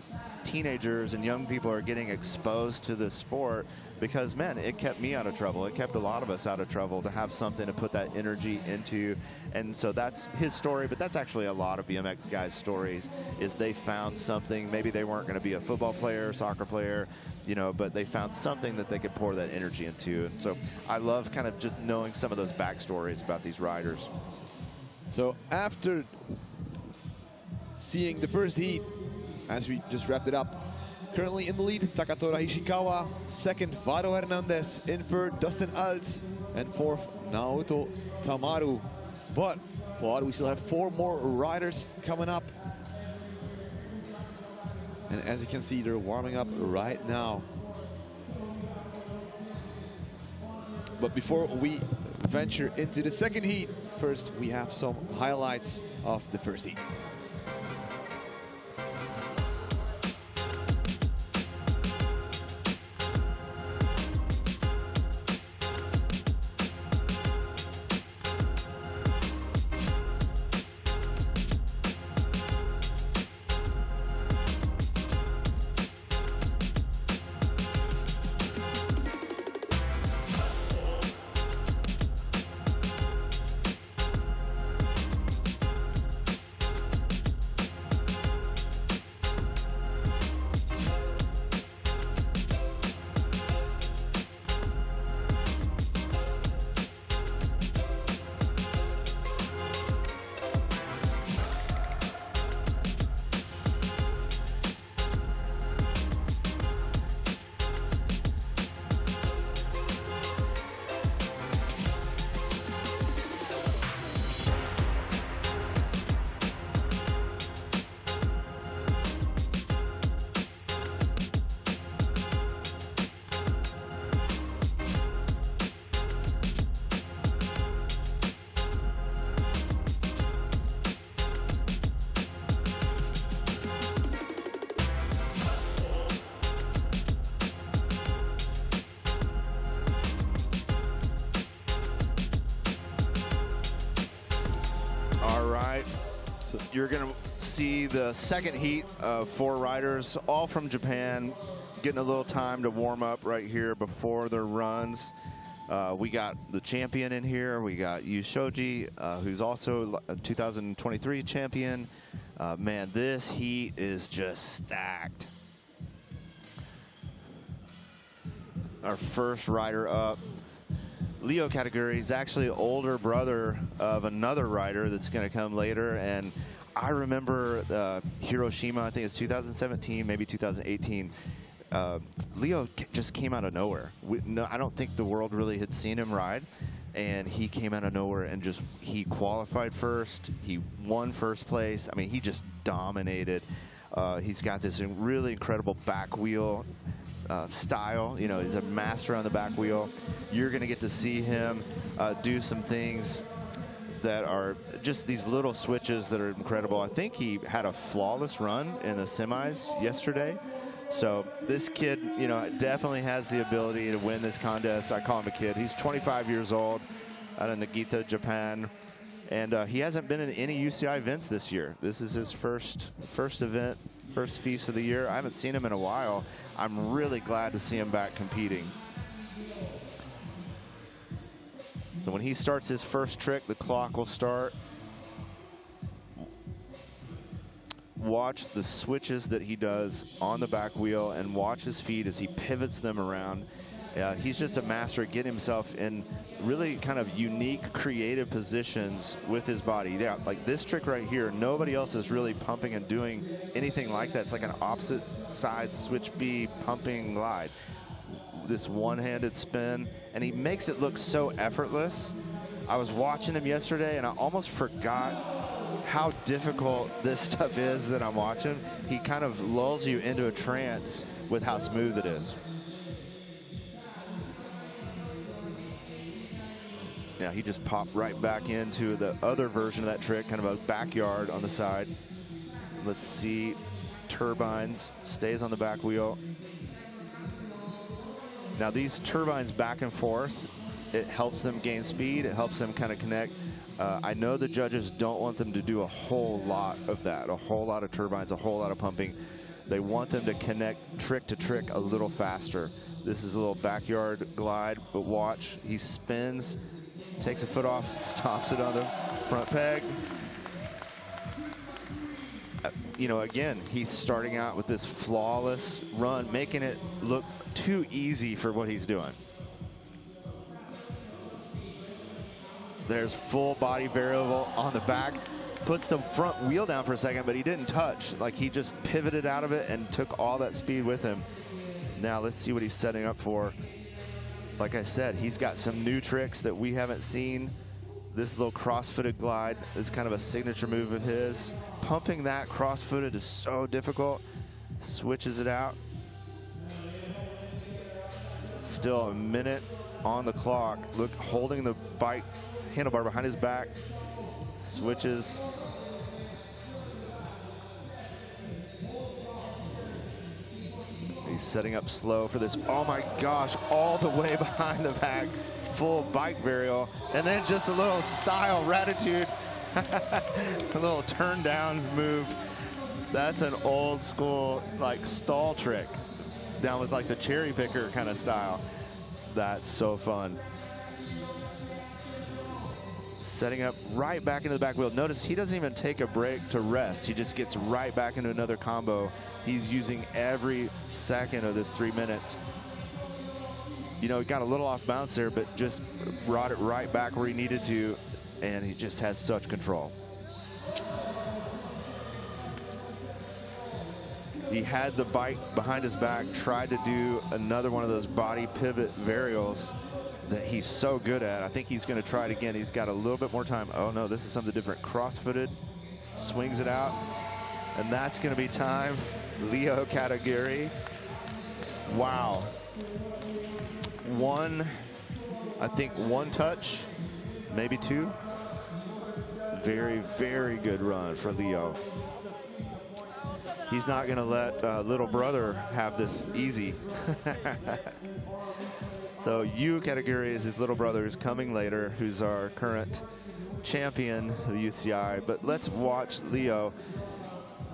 teenagers and young people are getting exposed to this sport because, man, it kept me out of trouble. It kept a lot of us out of trouble to have something to put that energy into. And so that's his story, but that's actually a lot of BMX guys' stories is they found something. Maybe they weren't going to be a football player, soccer player, you know, but they found something that they could pour that energy into. And so I love kind of just knowing some of those backstories about these riders. So after seeing the first heat, as we just wrapped it up, currently in the lead, Takadora Hishikawa. Second, Varo Hernandez. In third, Dustyn Alt. And fourth, Naoto Tamaru. But, Claude, we still have 4 more riders coming up. And as you can see, they're warming up right now. But before we venture into the second heat, first we have some highlights of the first heat. You're going to see the second heat of 4 riders, all from Japan, getting a little time to warm up right here before their runs. We got the champion in here. We got Shoji, who's also a 2023 champion. Man, this heat is just stacked. Our first rider up, Leo Katagiri, is actually older brother of another rider that's going to come later. And I remember Hiroshima, I think it's 2017, maybe 2018. Leo just came out of nowhere. I don't think the world really had seen him ride. And he came out of nowhere and he qualified first. He won first place. I mean, he just dominated. He's got this really incredible back wheel style. You know, he's a master on the back wheel. You're going to get to see him do some things that are just these little switches that are incredible. I think he had a flawless run in the semis yesterday. So this kid, you know, definitely has the ability to win this contest. I call him a kid. He's 25 years old out of Nagita, Japan. And he hasn't been in any UCI events this year. This is his first event, first FISE of the year. I haven't seen him in a while. I'm really glad to see him back competing. So when he starts his first trick, the clock will start. Watch the switches that he does on the back wheel and watch his feet as he pivots them around. He's just a master at getting himself in really kind of unique, creative positions with his body. Yeah, like this trick right here, nobody else is really pumping and doing anything like that. It's like an opposite side switch B pumping glide. This one-handed spin, and he makes it look so effortless. I was watching him yesterday, and I almost forgot how difficult this stuff is that I'm watching. He kind of lulls you into a trance with how smooth it is. Yeah, he just popped right back into the other version of that trick, kind of a backyard on the side. Let's see, turbines, stays on the back wheel. Now these turbines back and forth, it helps them gain speed, it helps them kind of connect. I know the judges don't want them to do a whole lot of that, a whole lot of turbines, a whole lot of pumping. They want them to connect trick to trick a little faster. This is a little backyard glide, but watch, he spins, takes a foot off, stops it on the front peg. You know, again, he's starting out with this flawless run, making it look too easy for what he's doing. There's full body variable on the back. Puts the front wheel down for a second, but he didn't touch. Like, he just pivoted out of it and took all that speed with him. Now let's see what he's setting up for. Like I said, he's got some new tricks that we haven't seen. This little cross-footed glide is kind of a signature move of his. Pumping that cross-footed is so difficult. Switches it out. Still a minute on the clock. Look, holding the bike handlebar behind his back. Switches. He's setting up slow for this. Oh my gosh, all the way behind the back. Full bike varial. And then just a little style ratitude. A little turn down move. That's an old school like stall trick. Down with like the cherry picker kind of style. That's so fun. Setting up right back into the back wheel. Notice he doesn't even take a break to rest. He just gets right back into another combo. He's using every second of this 3 minutes. You know, he got a little off bounce there, but just brought it right back where he needed to, and he just has such control. He had the bike behind his back, tried to do another one of those body pivot varials that he's so good at. I think he's going to try it again. He's got a little bit more time. Oh no, this is something different. Cross-footed, swings it out, and that's going to be time. Leo Katagiri. Wow. I think one touch, maybe two. Very, very good run for Leo. He's not going to let little brother have this easy. So Katagiri is his little brother, who's coming later, who's our current champion of the UCI. But let's watch Leo.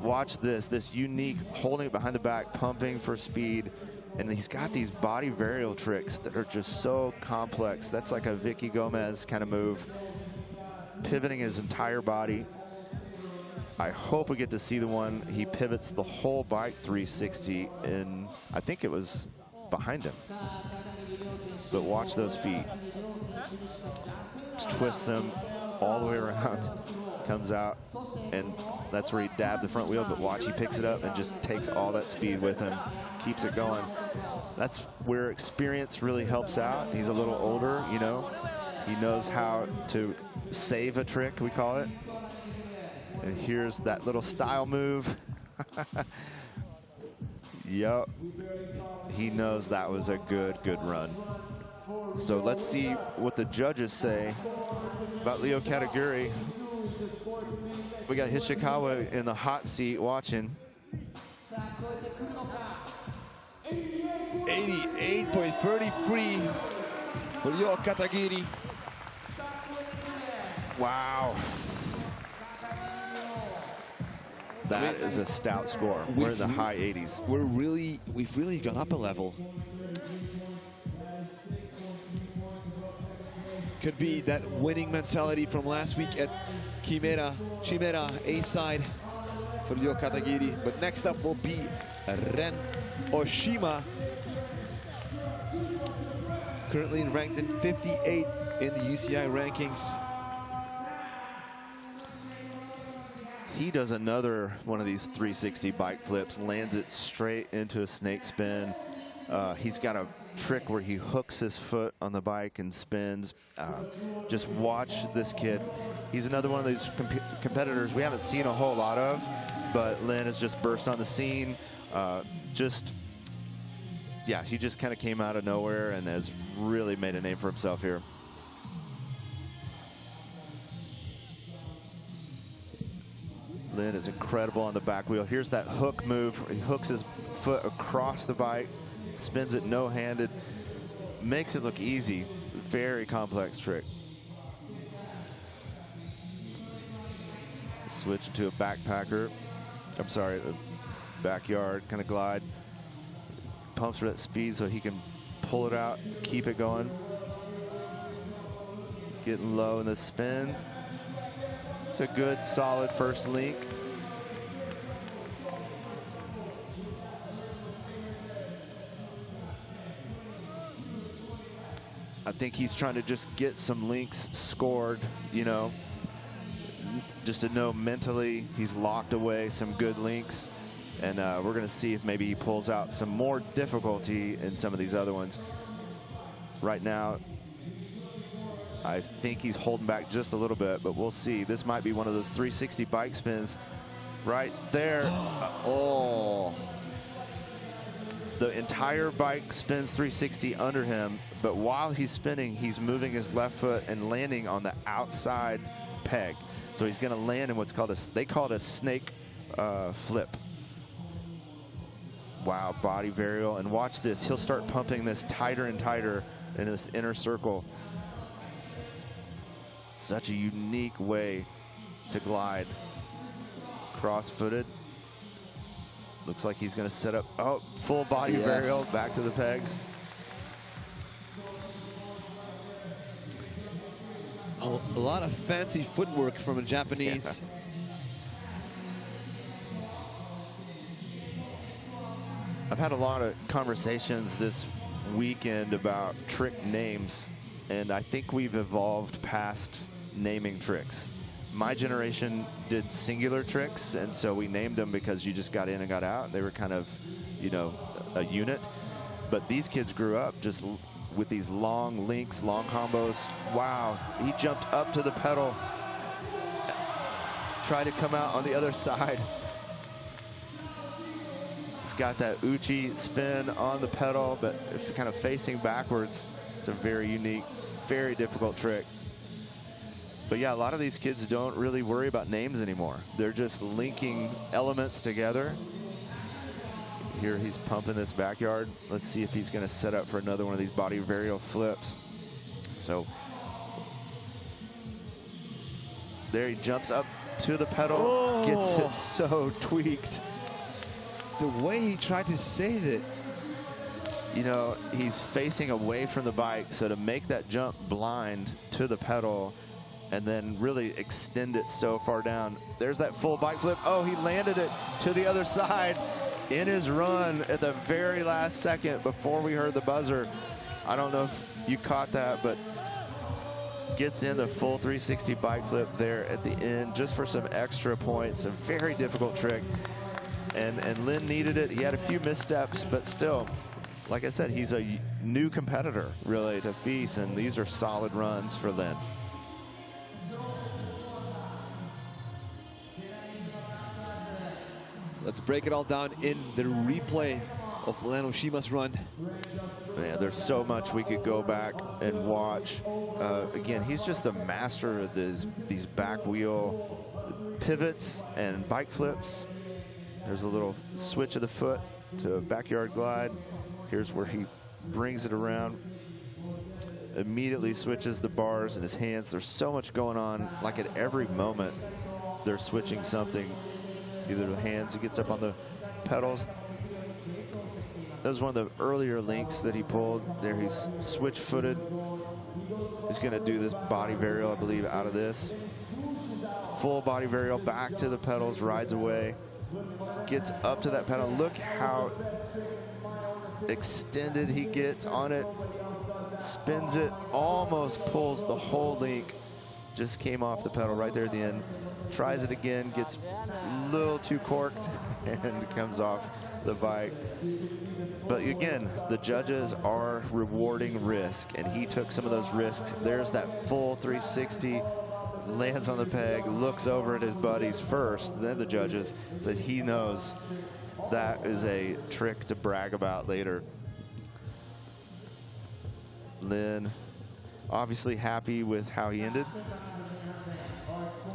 Watch this unique, holding it behind the back, pumping for speed. And he's got these body varial tricks that are just so complex. That's like a Vicky Gomez kind of move. Pivoting his entire body. I hope we get to see the one he pivots the whole bike 360, and I think it was behind him. But watch those feet. Just twist them all the way around. Comes out, and that's where he dabbed the front wheel, but watch, he picks it up and just takes all that speed with him, keeps it going. That's where experience really helps out. He's a little older, you know. He knows how to save a trick, we call it. And here's that little style move. Yup. He knows that was a good run. So let's see what the judges say about Leo Katagiri. We got Hishikawa in the hot seat watching. 88.33 for Leo Katagiri. Wow. That is a stout score. We're in the high 80s. We've really gone up a level. Could be that winning mentality from last week at Chimera A side for Leo Katagiri. But next up will be Ren Oshima, currently ranked in 58 in the UCI rankings. He does another one of these 360 bike flips, lands it straight into a snake spin. He's got a trick where he hooks his foot on the bike and spins. Just watch this kid. He's another one of these competitors we haven't seen a whole lot of, but Lynn has just burst on the scene. Yeah, he just kind of came out of nowhere and has really made a name for himself here. Lin is incredible on the back wheel. Here's that hook move. He hooks his foot across the bike, spins it no-handed, makes it look easy. Very complex trick. Switch to a backpacker. I'm sorry, a backyard kind of glide. Pumps for that speed so he can pull it out, keep it going. Getting low in the spin. It's a good, solid first link. I think he's trying to just get some links scored, you know, just to know mentally he's locked away some good links. And we're going to see if maybe he pulls out some more difficulty in some of these other ones. Right now, I think he's holding back just a little bit, but we'll see. This might be one of those 360 bike spins right there. Oh. The entire bike spins 360 under him, but while he's spinning, he's moving his left foot and landing on the outside peg. So he's going to land in what's called a, they call it a snake flip. Wow, body varial. And watch this. He'll start pumping this tighter and tighter in this inner circle. Such a unique way to glide. Cross-footed. Looks like he's going to set up, oh, full body varial, back to the pegs. A lot of fancy footwork from a Japanese. Yeah. I've had a lot of conversations this weekend about trick names, and I think we've evolved past naming tricks. My generation did singular tricks, and so we named them because you just got in and got out. They were kind of, you know, a unit. But these kids grew up just with these long links, long combos. Wow, he jumped up to the pedal, tried to come out on the other side. It's got that uchi spin on the pedal, but it's kind of facing backwards. It's a very unique, very difficult trick. But yeah, a lot of these kids don't really worry about names anymore. They're just linking elements together. Here he's pumping this backyard. Let's see if he's going to set up for another one of these body varial flips. So there he jumps up to the pedal, gets it so tweaked. The way he tried to save it. You know, he's facing away from the bike, so to make that jump blind to the pedal and then really extend it so far down. There's that full bike flip. Oh, he landed it to the other side in his run at the very last second before we heard the buzzer. I don't know if you caught that, but gets in the full 360 bike flip there at the end just for some extra points. A very difficult trick. And Lin needed it. He had a few missteps, but still, like I said, he's a new competitor, really, to FISE, and these are solid runs for Lin. Let's break it all down in the replay of Ren Oshima's run. Man, there's so much we could go back and watch. Again, he's just a master of these back wheel pivots and bike flips. There's a little switch of the foot to a backyard glide. Here's where he brings it around. Immediately switches the bars in his hands. There's so much going on. Like at every moment, they're switching something. Either the hands, he gets up on the pedals. That was one of the earlier links that he pulled. There he's switch-footed. He's gonna do this body varial, I believe, out of this. Full body varial, back to the pedals, rides away. Gets up to that pedal. Look how extended he gets on it. Spins it, almost pulls the whole link. Just came off the pedal right there at the end. Tries it again, gets a little too corked, and comes off the bike. But again, the judges are rewarding risk, and he took some of those risks. There's that full 360, lands on the peg, looks over at his buddies first, then the judges, so he knows that is a trick to brag about later. Lin, obviously happy with how he ended.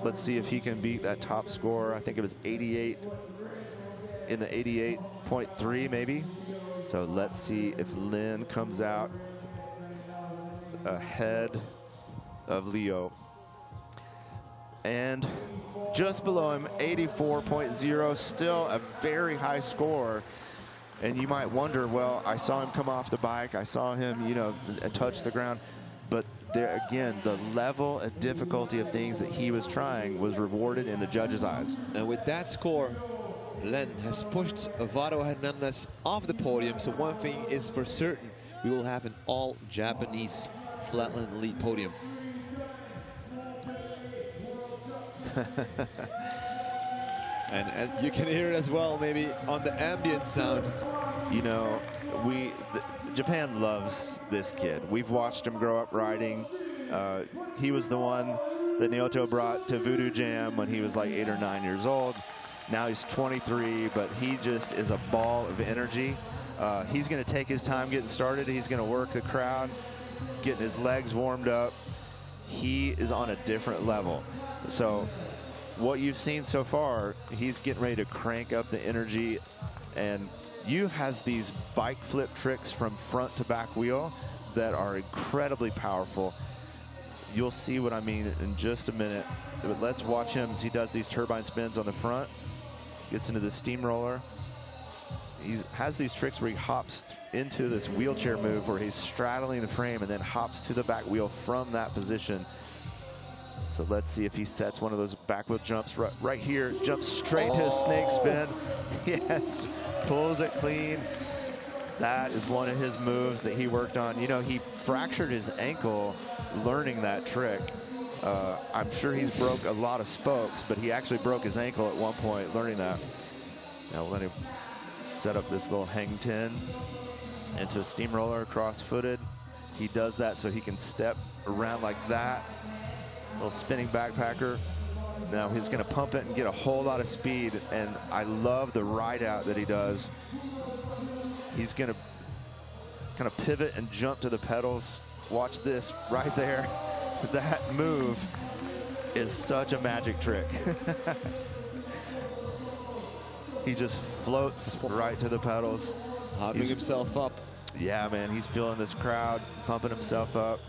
Let's see if he can beat that top score. I think it was 88 in the 88.3 maybe. So let's see if Lin comes out ahead of Leo. And just below him, 84.0, still a very high score. And you might wonder, well, I saw him come off the bike. I saw him, you know, touch the ground. But there again, the level of difficulty of things that he was trying was rewarded in the judges' eyes. And with that score, Len has pushed Varo Hernandez off the podium. So one thing is for certain, we will have an all-Japanese Flatland Elite podium. and you can hear it as well, maybe on the ambient sound. You know, Japan loves this kid. We've watched him grow up riding. He was the one that Naoto brought to Voodoo Jam when he was like 8 or 9 years old. Now he's 23, but he just is a ball of energy. He's going to take his time getting started. He's going to work the crowd, getting his legs warmed up. He is on a different level. So what you've seen so far, he's getting ready to crank up the energy. And Yu has these bike flip tricks from front to back wheel that are incredibly powerful. You'll see what I mean in just a minute. But let's watch him as he does these turbine spins on the front. Gets into the steamroller. He has these tricks where he hops into this wheelchair move where he's straddling the frame and then hops to the back wheel from that position. So let's see if he sets one of those back wheel jumps right here. Jumps straight to a snake spin. Yes, pulls it clean. That is one of his moves that he worked on. You know, he fractured his ankle learning that trick. I'm sure he's broke a lot of spokes, but he actually broke his ankle at one point learning that. Now we'll let him set up this little hang 10 into a steamroller cross-footed. He does that so he can step around like that. Little spinning backpacker. Now he's going to pump it and get a whole lot of speed, and I love the ride out that he does. He's going to kind of pivot and jump to the pedals. Watch this right there. That move is such a magic trick. He just floats right to the pedals. Hopping himself up. Yeah, man, he's feeling this crowd, pumping himself up.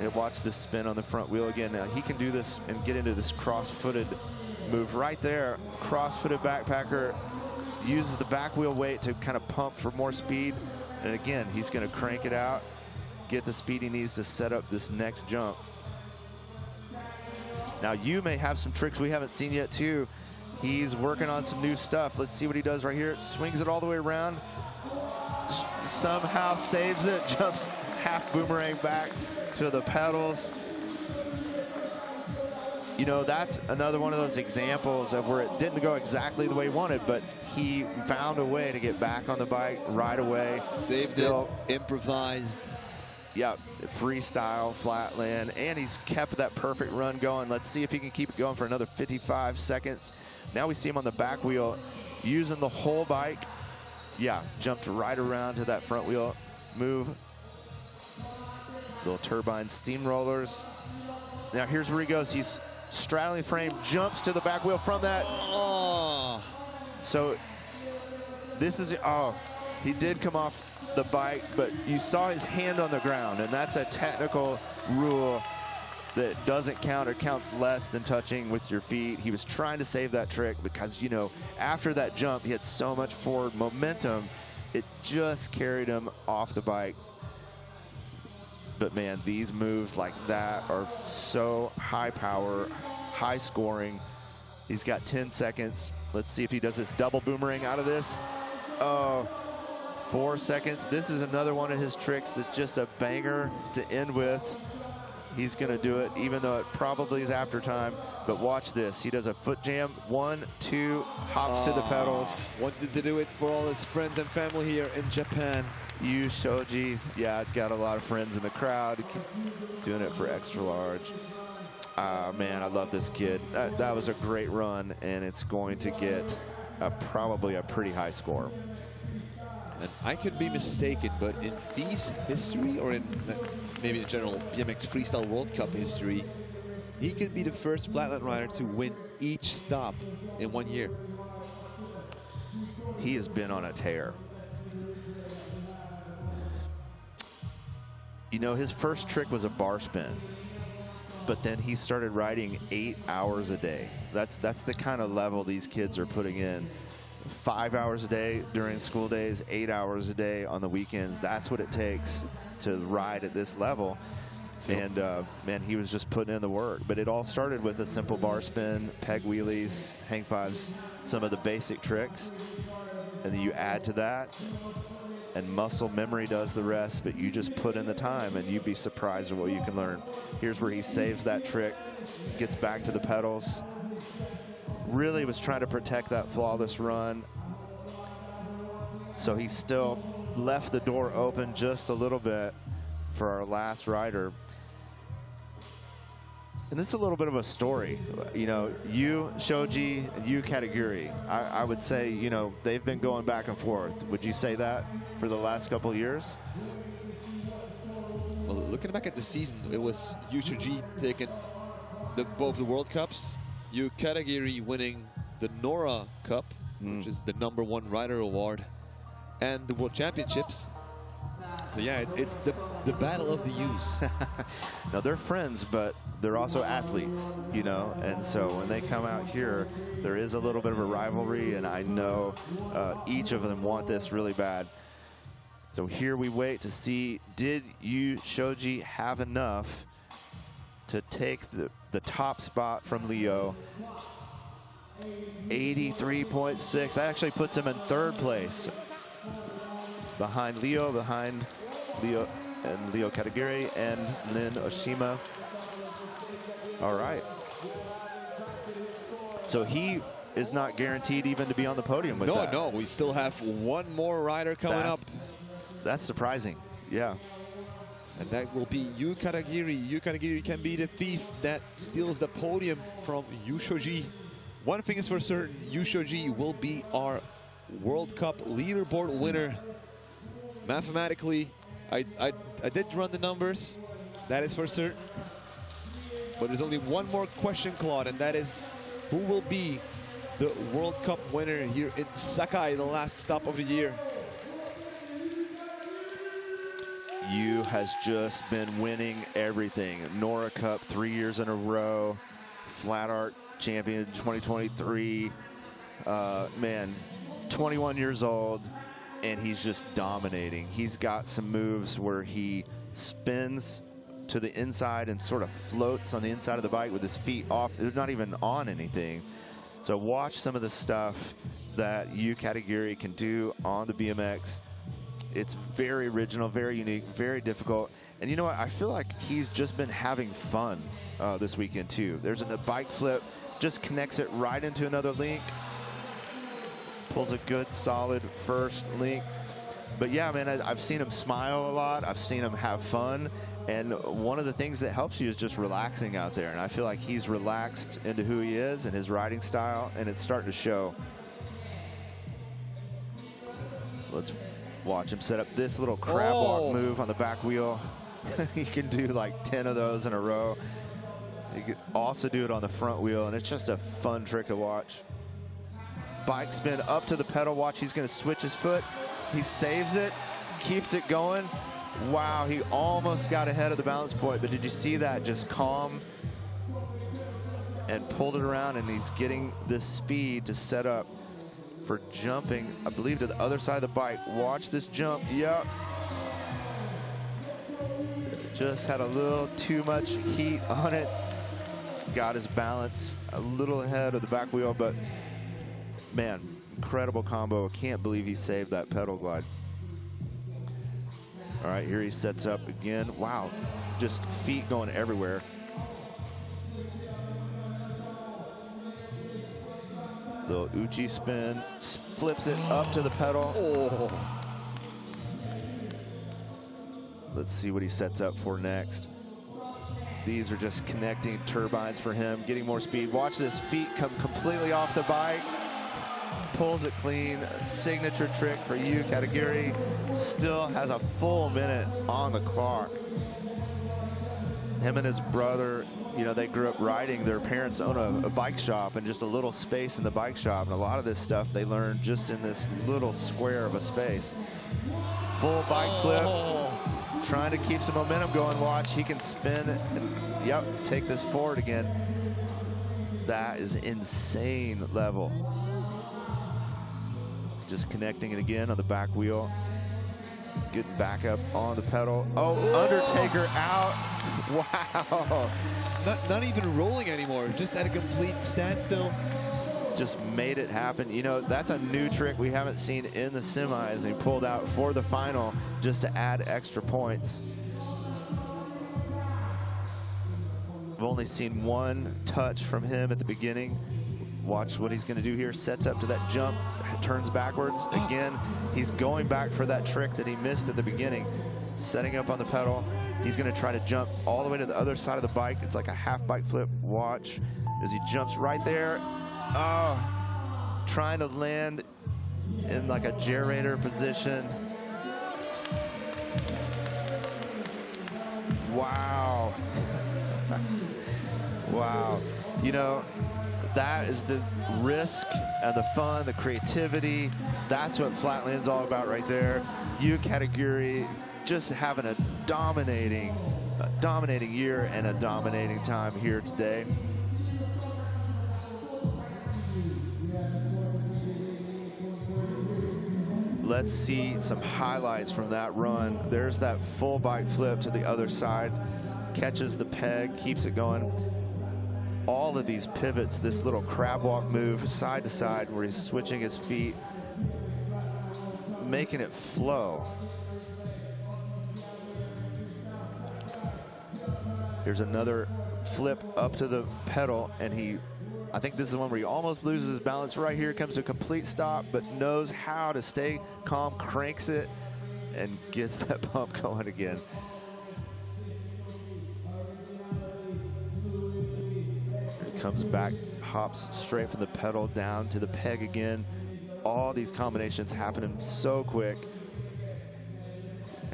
And watch this spin on the front wheel again. Now he can do this and get into this cross-footed move right there. Cross-footed backpacker uses the back wheel weight to kind of pump for more speed. And again, he's going to crank it out, get the speed he needs to set up this next jump. Now you may have some tricks we haven't seen yet too. He's working on some new stuff. Let's see what he does right here. Swings it all the way around. Somehow saves it, jumps half boomerang back to the pedals. You know, that's another one of those examples of where it didn't go exactly the way he wanted, but he found a way to get back on the bike right away. Saved it, improvised. Yeah, freestyle, flatland, and he's kept that perfect run going. Let's see if he can keep it going for another 55 seconds. Now we see him on the back wheel using the whole bike. Yeah, jumped right around to that front wheel move. Little turbine steamrollers. Now here's where he goes. He's straddling frame, jumps to the back wheel from that. Oh. So this is, oh, he did come off the bike, but you saw his hand on the ground, and that's a technical rule that doesn't count or counts less than touching with your feet. He was trying to save that trick because, you know, after that jump, he had so much forward momentum, it just carried him off the bike. But man, these moves like that are so high power, high scoring. He's got 10 seconds. Let's see if he does this double boomerang out of this. Oh, 4 seconds. This is another one of his tricks that's just a banger to end with. He's going to do it, even though it probably is after time. But watch this. He does a foot jam. 1, 2, hops to the pedals. Wanted to do it for all his friends and family here in Japan. Yu Shoji, yeah, it's got a lot of friends in the crowd. Doing it for extra large. Man, I love this kid. That was a great run, and it's going to get probably a pretty high score. And I could be mistaken, but in FISE history, or in maybe in general BMX Freestyle World Cup history, he could be the first flatland rider to win each stop in 1 year. He has been on a tear. You know, his first trick was a bar spin, but then he started riding 8 hours a day. That's the kind of level these kids are putting in. 5 hours a day during school days, 8 hours a day on the weekends. That's what it takes to ride at this level. And man, he was just putting in the work. But it all started with a simple bar spin, peg wheelies, hang fives, some of the basic tricks. And then you add to that, and muscle memory does the rest, but you just put in the time and you'd be surprised at what you can learn. Here's where he saves that trick, gets back to the pedals. Really was trying to protect that flawless run. So he still left the door open just a little bit for our last rider. And this is a little bit of a story. You know, you, Shoji, and you, Katagiri. I would say, you know, they've been going back and forth. Would you say that for the last couple of years? Well, looking back at the season, it was you, Shoji, taking both the World Cups. You, Katagiri, winning the Nora Cup, which is the #1 rider award, and the World Championships. So yeah, it's the battle of the U's. Now they're friends, but they're also athletes, you know, and so when they come out here, there is a little bit of a rivalry, and I know each of them want this really bad. So here we wait to see, did you, Shoji, have enough to take the top spot from Leo? 83.6. That actually puts him in 3rd place. Behind Leo and Leo Katagiri and Ren Oshima. All right. So he is not guaranteed even to be on the podium with that. No, we still have one more rider coming up. That's surprising, yeah. And that will be Yu Katagiri. Yu Katagiri can be the thief that steals the podium from Yu Shoji. One thing is for certain, Yu Shoji will be our World Cup leaderboard winner. Mathematically, I did run the numbers, that is for certain. But there's only one more question, Claude, and that is, who will be the World Cup winner here in Sakai, the last stop of the year? Yu has just been winning everything. Nora Cup 3 years in a row, Flat Art champion 2023. Man, 21 years old, and he's just dominating. He's got some moves where he spins to the inside and sort of floats on the inside of the bike with his feet off. They're not even on anything. So watch some of the stuff that Yu Katagiri can do on the BMX. It's very original, very unique, very difficult. And you know what? I feel like he's just been having fun this weekend too. There's a bike flip, just connects it right into another link. Pulls a good, solid first link. But yeah, man, I've seen him smile a lot. I've seen him have fun. And one of the things that helps you is just relaxing out there. And I feel like he's relaxed into who he is and his riding style, and it's starting to show. Let's watch him set up this little crab walk move on the back wheel. He can do like 10 of those in a row. He can also do it on the front wheel, and it's just a fun trick to watch. Bike spin up to the pedal. Watch, he's gonna switch his foot. He saves it, keeps it going. Wow, he almost got ahead of the balance point, but did you see that? Just calm and pulled it around, and he's getting this speed to set up for jumping, I believe, to the other side of the bike. Watch this jump, yep. Just had a little too much heat on it. Got his balance a little ahead of the back wheel, but man, incredible combo. Can't believe he saved that pedal glide. All right, here he sets up again. Wow, just feet going everywhere. Little Uchi spin, flips it up to the pedal. Oh. Let's see what he sets up for next. These are just connecting turbines for him, getting more speed. Watch this, feet come completely off the bike. Pulls it clean, signature trick for Yu Katagiri. Still has a full minute on the clock. Him and his brother, you know, they grew up riding. Their parents own a bike shop and just a little space in the bike shop. And a lot of this stuff they learned just in this little square of a space. Full bike flip, trying to keep some momentum going. Watch, he can spin and, yep, take this forward again. That is insane level. Just connecting it again on the back wheel. Getting back up on the pedal. Oh, Undertaker out. Wow. Not even rolling anymore, just at a complete standstill. Just made it happen. You know, that's a new trick we haven't seen in the semis. He pulled out for the final just to add extra points. We've only seen one touch from him at the beginning. Watch what he's going to do here. Sets up to that jump, turns backwards. Again, he's going back for that trick that he missed at the beginning. Setting up on the pedal. He's going to try to jump all the way to the other side of the bike. It's like a half bike flip. Watch as he jumps right there. Oh, trying to land in like a gyrator position. Wow. Wow. You know, that is the risk and the fun, the creativity. That's what Flatland's all about right there. Katagiri just having a dominating year and a dominating time here today. Let's see some highlights from that run. There's that full bike flip to the other side. Catches the peg, keeps it going. All of these pivots, this little crab walk move side to side where he's switching his feet, making it flow. Here's another flip up to the pedal, and I think this is the one where he almost loses his balance. Right here comes to a complete stop, but knows how to stay calm, cranks it, and gets that pump going again. He comes back, hops straight from the pedal down to the peg again. All these combinations happening so quick.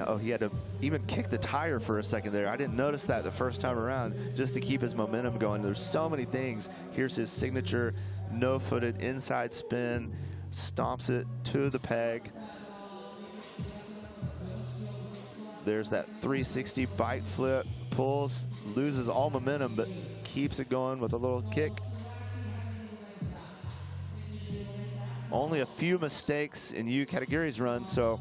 Oh, he had to even kick the tire for a second there. I didn't notice that the first time around, just to keep his momentum going. There's so many things. Here's his signature no-footed inside spin, stomps it to the peg. There's that 360 bike flip, pulls, loses all momentum, but keeps it going with a little kick. Only a few mistakes in Katagiri's run, so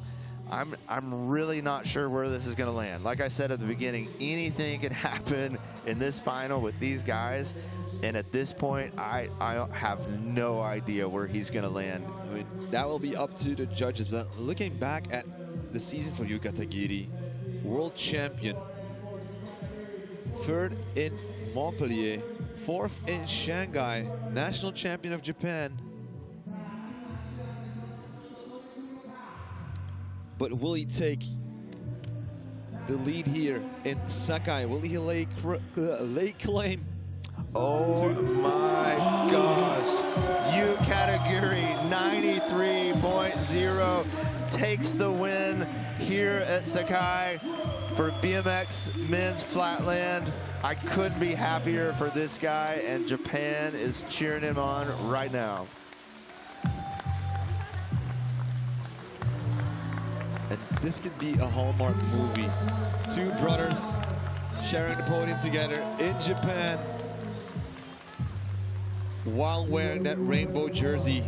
I'm really not sure where this is going to land. Like I said at the beginning, anything can happen in this final with these guys. And at this point, I have no idea where he's going to land. I mean, that will be up to the judges. But looking back at the season for Katagiri, world champion, 3rd in Montpellier, 4th in Shanghai, national champion of Japan. But will he take the lead here in Sakai? Will he lay claim? Oh my gosh. Katagiri 93.0 takes the win here at Sakai for BMX Men's Flatland. I couldn't be happier for this guy, and Japan is cheering him on right now. And this could be a Hallmark movie. Two brothers sharing the podium together in Japan while wearing that rainbow jersey.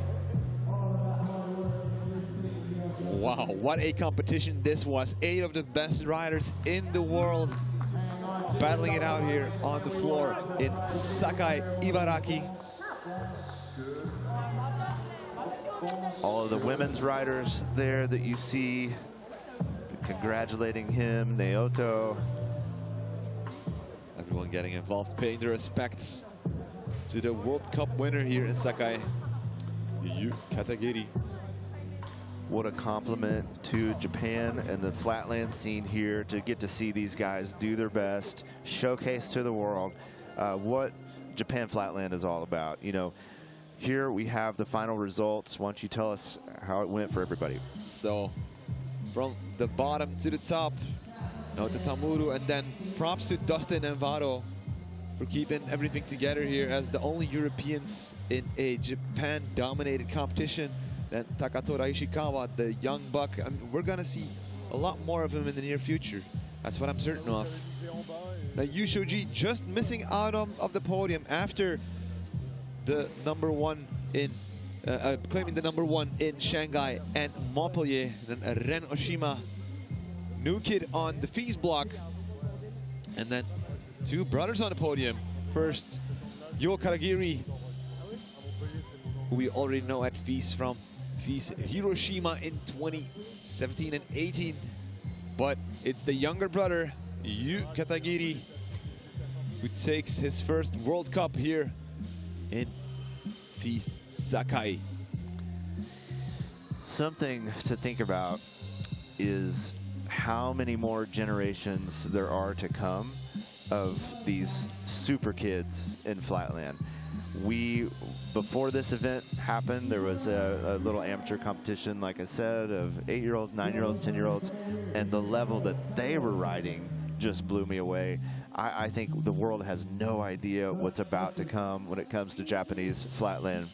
Wow, what a competition this was. 8 of the best riders in the world battling it out here on the floor in Sakai, Ibaraki. All of the women's riders there that you see, congratulating him, Naoto. Everyone getting involved, paying their respects to the World Cup winner here in Sakai, Katagiri. What a compliment to Japan and the Flatland scene here to get to see these guys do their best, showcase to the world what Japan Flatland is all about. You know, here we have the final results. Why don't you tell us how it went for everybody? So, from the bottom to the top, Naoto Tamaru, and then props to Dustyn and Varo for keeping everything together here as the only Europeans in a Japan-dominated competition. Then Takadora Hishikawa, the young buck. I mean, we're gonna see a lot more of him in the near future. That's what I'm certain of. Now, Shoji just missing out of the podium after the #1 in claiming the #1 in Shanghai and Montpellier. Then Ren Oshima, new kid on the FISE block, and then two brothers on the podium. First, Katagiri, who we already know at FISE from FISE Hiroshima in 2017 and 18. But it's the younger brother, Katagiri, who takes his first World Cup here in FISE Sakai. Something to think about is how many more generations there are to come of these super kids in Flatland. Before this event happened, there was a little amateur competition, like I said, of 8-year-olds, 9-year-olds, 10-year-olds, and the level that they were riding just blew me away. I think the world has no idea what's about to come when it comes to Japanese Flatland.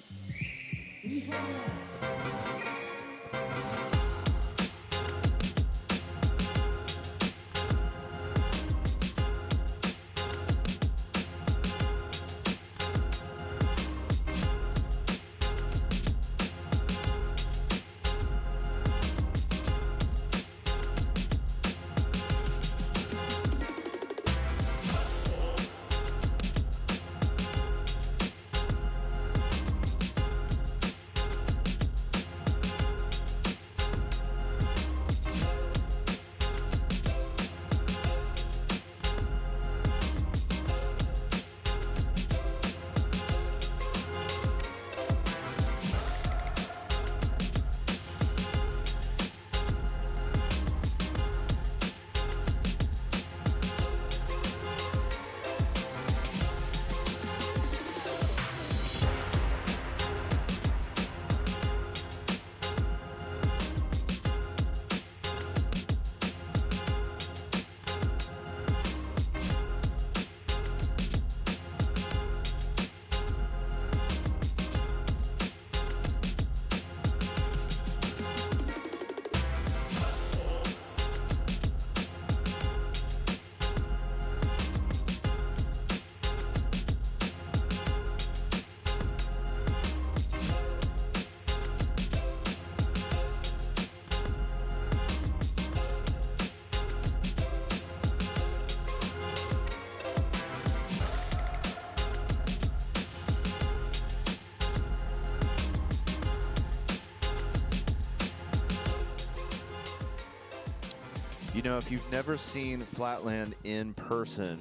You know, if you've never seen Flatland in person,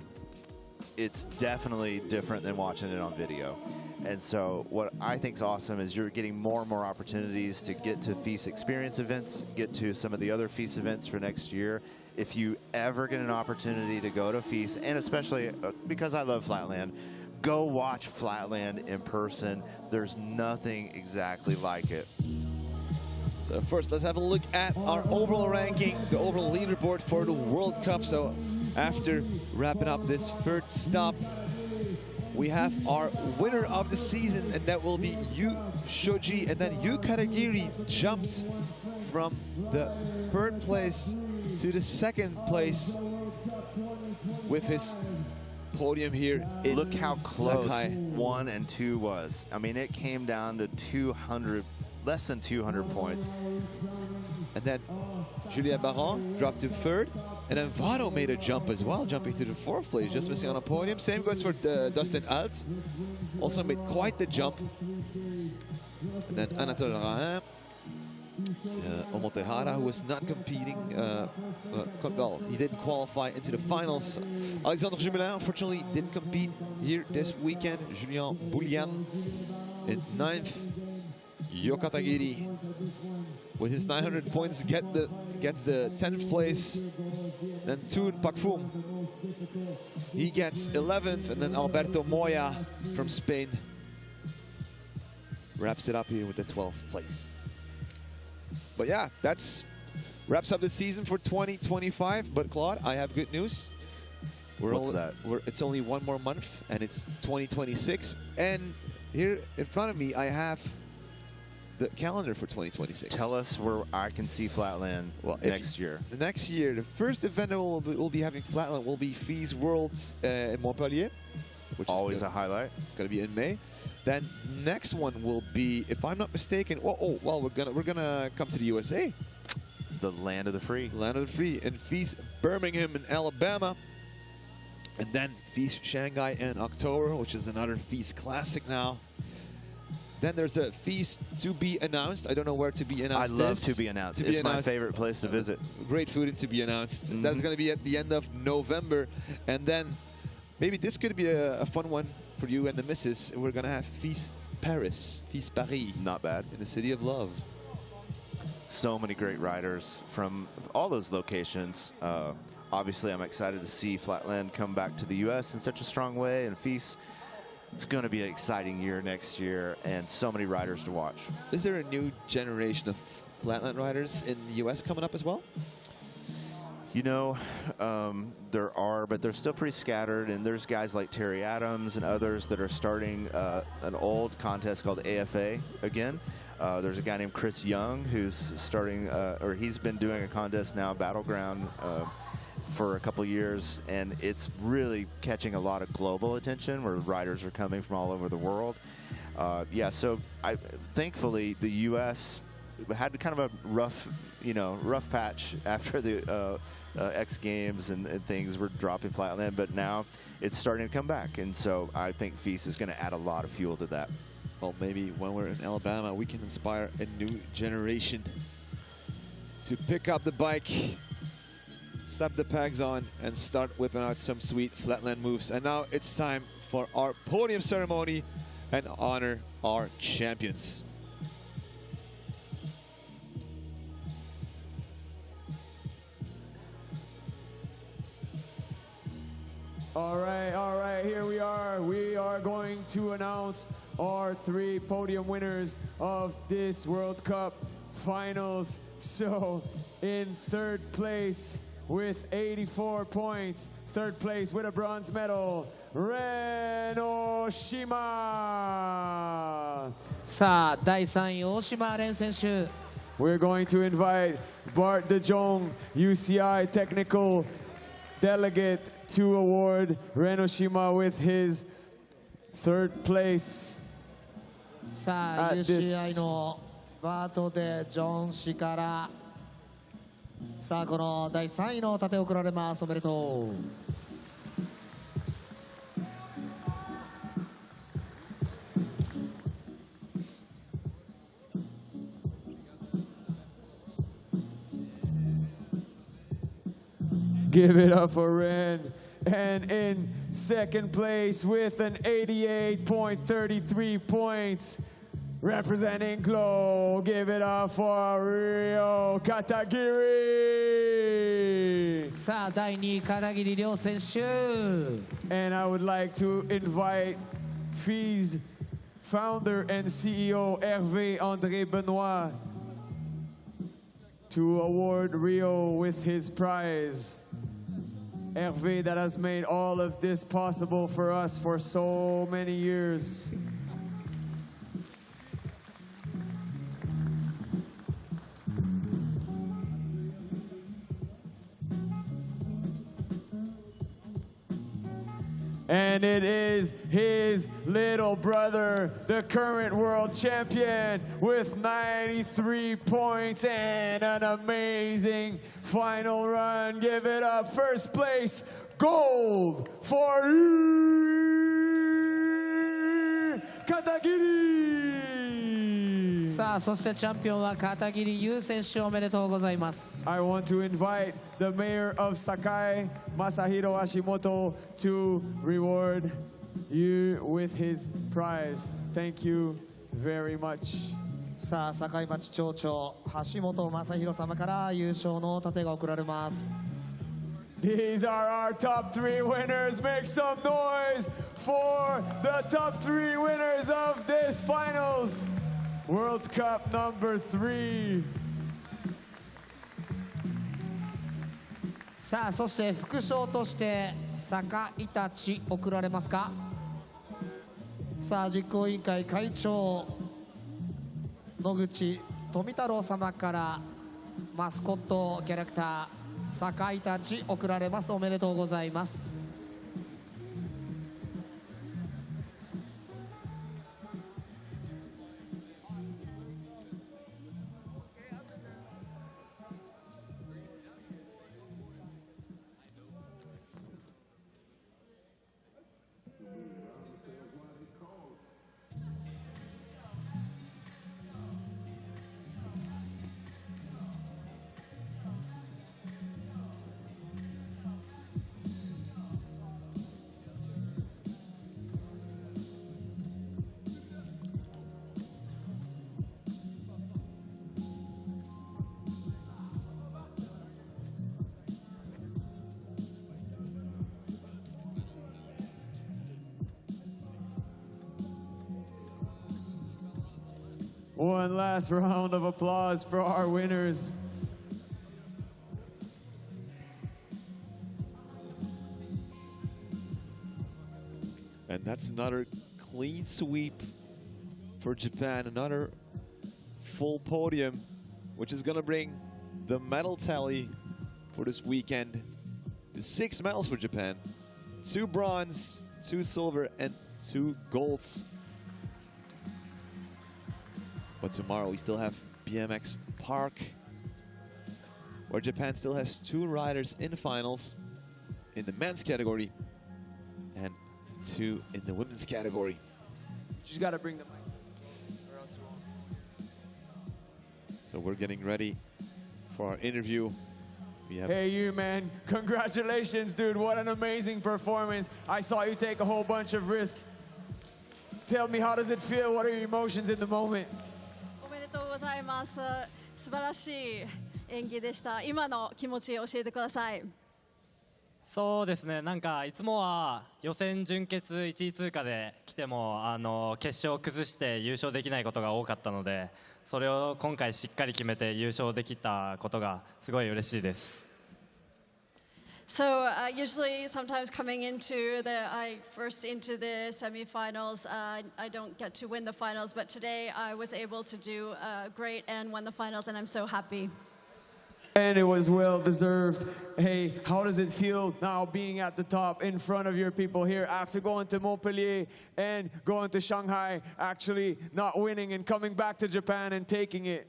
it's definitely different than watching it on video. And so what I think is awesome is you're getting more and more opportunities to get to FISE experience events, get to some of the other FISE events for next year. If you ever get an opportunity to go to FISE, and especially because I love Flatland, go watch Flatland in person. There's nothing exactly like it. So first, let's have a look at our overall ranking, the overall leaderboard for the World Cup. So after wrapping up this third stop, we have our winner of the season, and that will be Shoji, and then Katagiri jumps from the third place to the second place with his podium here in Look how close Sakai. 1 and 2 was. I mean, it came down to 200, less than 200 points. And then Julien Baron dropped to third. And then Varo made a jump as well, jumping to the fourth place, just missing on a podium. Same goes for Dustyn Alt. Also made quite the jump. And then Anatole Rahin. Omotehara, who was not competing, well, he didn't qualify into the finals. Alexandre Jumelin, unfortunately, didn't compete here this weekend. Julien Boulian in 9th. Katagiri, with his 900 points, gets the 10th place. Then Toon Pakfum, he gets 11th, and then Alberto Moya from Spain wraps it up here with the 12th place. But yeah, that's wraps up the season for 2025. But Claude, I have good news. What's that? It's only one more month, and it's 2026. And here in front of me, I have the calendar for 2026. Tell us where I can see Flatland next year. The next year, the first event that we'll be having Flatland will be FISE Worlds in Montpellier, which always is a highlight. It's going to be in May. Then next one will be, if I'm not mistaken, well, we're gonna come to the USA, the land of the free. Land of the free, in FISE Birmingham in Alabama. And then FISE Shanghai in October, which is another FISE Classic now. Then there's a FISE to be announced. I don't know where to be announced. I love to be announced. It's my favorite place to visit. Great food and to be announced. That's going to be at the end of November. And then maybe this could be a fun one for you and the missus. We're going to have FISE Paris, FISE Paris. Not bad. In the city of love. So many great riders from all those locations. Obviously, I'm excited to see Flatland come back to the U.S. in such a strong way, and FISE. It's going to be an exciting year next year, and so many riders to watch. Is there a new generation of Flatland riders in the U.S. coming up as well? You know, there are, but they're still pretty scattered, and there's guys like Terry Adams and others that are starting an old contest called AFA again. There's a guy named Chris Young who's starting, or he's been doing a contest now, Battleground, for a couple years, and it's really catching a lot of global attention where riders are coming from all over the world. Yeah, so thankfully the U.S. had kind of a rough patch after the X Games and things were dropping Flatland, but now it's starting to come back, and so I think FISE is going to add a lot of fuel to that. Well, maybe when we're in Alabama, we can inspire a new generation to pick up the bike, slap the pegs on, and start whipping out some sweet Flatland moves. And now it's time for our podium ceremony and honor our champions. All right, here we are. We are going to announce our 3 podium winners of this World Cup finals. So in 3rd place, with 84 points. 3rd place with a bronze medal, Ren Oshima. さあ、第3位、大島蓮選手。We're going to invite Bart De Jong, UCI Technical Delegate, to award Ren Oshima with his 3rd place. さあ、UCI のバート・デ・ジョン氏から、さあこの第3位の盾を贈られます。おめでとう。Give it up for Ren. And in 2nd place with an 88.33 points, representing Glow, give it up for Rio Katagiri. さあ第2位、片桐亮選手。And I would like to invite FISE founder and CEO Hervé André Benoit to award Rio with his prize. Hervé, that has made all of this possible for us for so many years. And it is his little brother, the current world champion, with 93 points and an amazing final run. Give it up. 1st place, gold for Katagiri. さあそしてチャンピオンは片桐優選手、おめでとうございます。I want to invite the mayor of Sakai, Masahiro Hashimoto, to reward you with his prize. Thank you very much. さあ堺町町長橋本正弘様から優勝の盾が贈られます。These are our top 3 winners. Make some noise for the top 3 winners of this finals. World Cup number 3. さあそして副賞として坂井たち贈られますか。さあ実行委員会会長野口富太郎様からマスコットキャラクター坂井たち贈られます。おめでとうございます。One last round of applause for our winners. And that's another clean sweep for Japan, another full podium, which is gonna bring the medal tally for this weekend to 6 medals for Japan. 2 bronze, 2 silver, and 2 golds. But tomorrow we still have BMX Park, where Japan still has 2 riders in the finals in the men's category and 2 in the women's category. You just gotta bring the mic, or else you won't. So we're getting ready for our interview. We have Hey you, man, congratulations, dude. What an amazing performance. I saw you take a whole bunch of risk. Tell me, how does it feel? What are your emotions in the moment? おめでとうございます。素晴らしい演技でした。今の気持ち教えてください。そうですね、なんかいつもは予選準決1位通過で来ても決勝を崩して優勝できないことが多かったので、それを今回しっかり決めて優勝できたことがすごい嬉しいです。So usually, sometimes coming into first into the semifinals, I don't get to win the finals. But today, I was able to do great and won the finals, and I'm so happy. And it was well deserved. Hey, how does it feel now being at the top in front of your people here after going to Montpellier and going to Shanghai, actually not winning and coming back to Japan and taking it?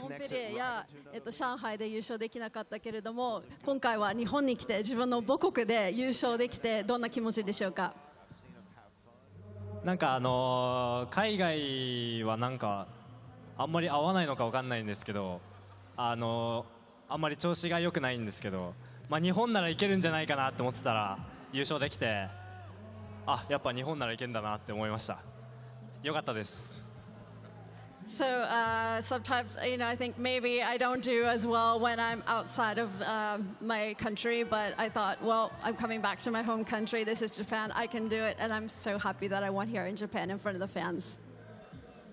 モンペリエや、上海で優勝できなかったけれども、今回は日本に来て自分の母国で優勝できてどんな気持ちでしょうか。なんか海外はなんかあんまり合わないのかわかんないんですけど、あんまり調子が良くないんですけど、まあ日本ならいけるんじゃないかなって思ってたら優勝できて、あ、やっぱ日本ならいけるんだなって思いました。良かったです。So sometimes, I think maybe I don't do as well when I'm outside of my country, but I thought, well, I'm coming back to my home country. This is Japan. I can do it, and I'm so happy that I won here in Japan in front of the fans.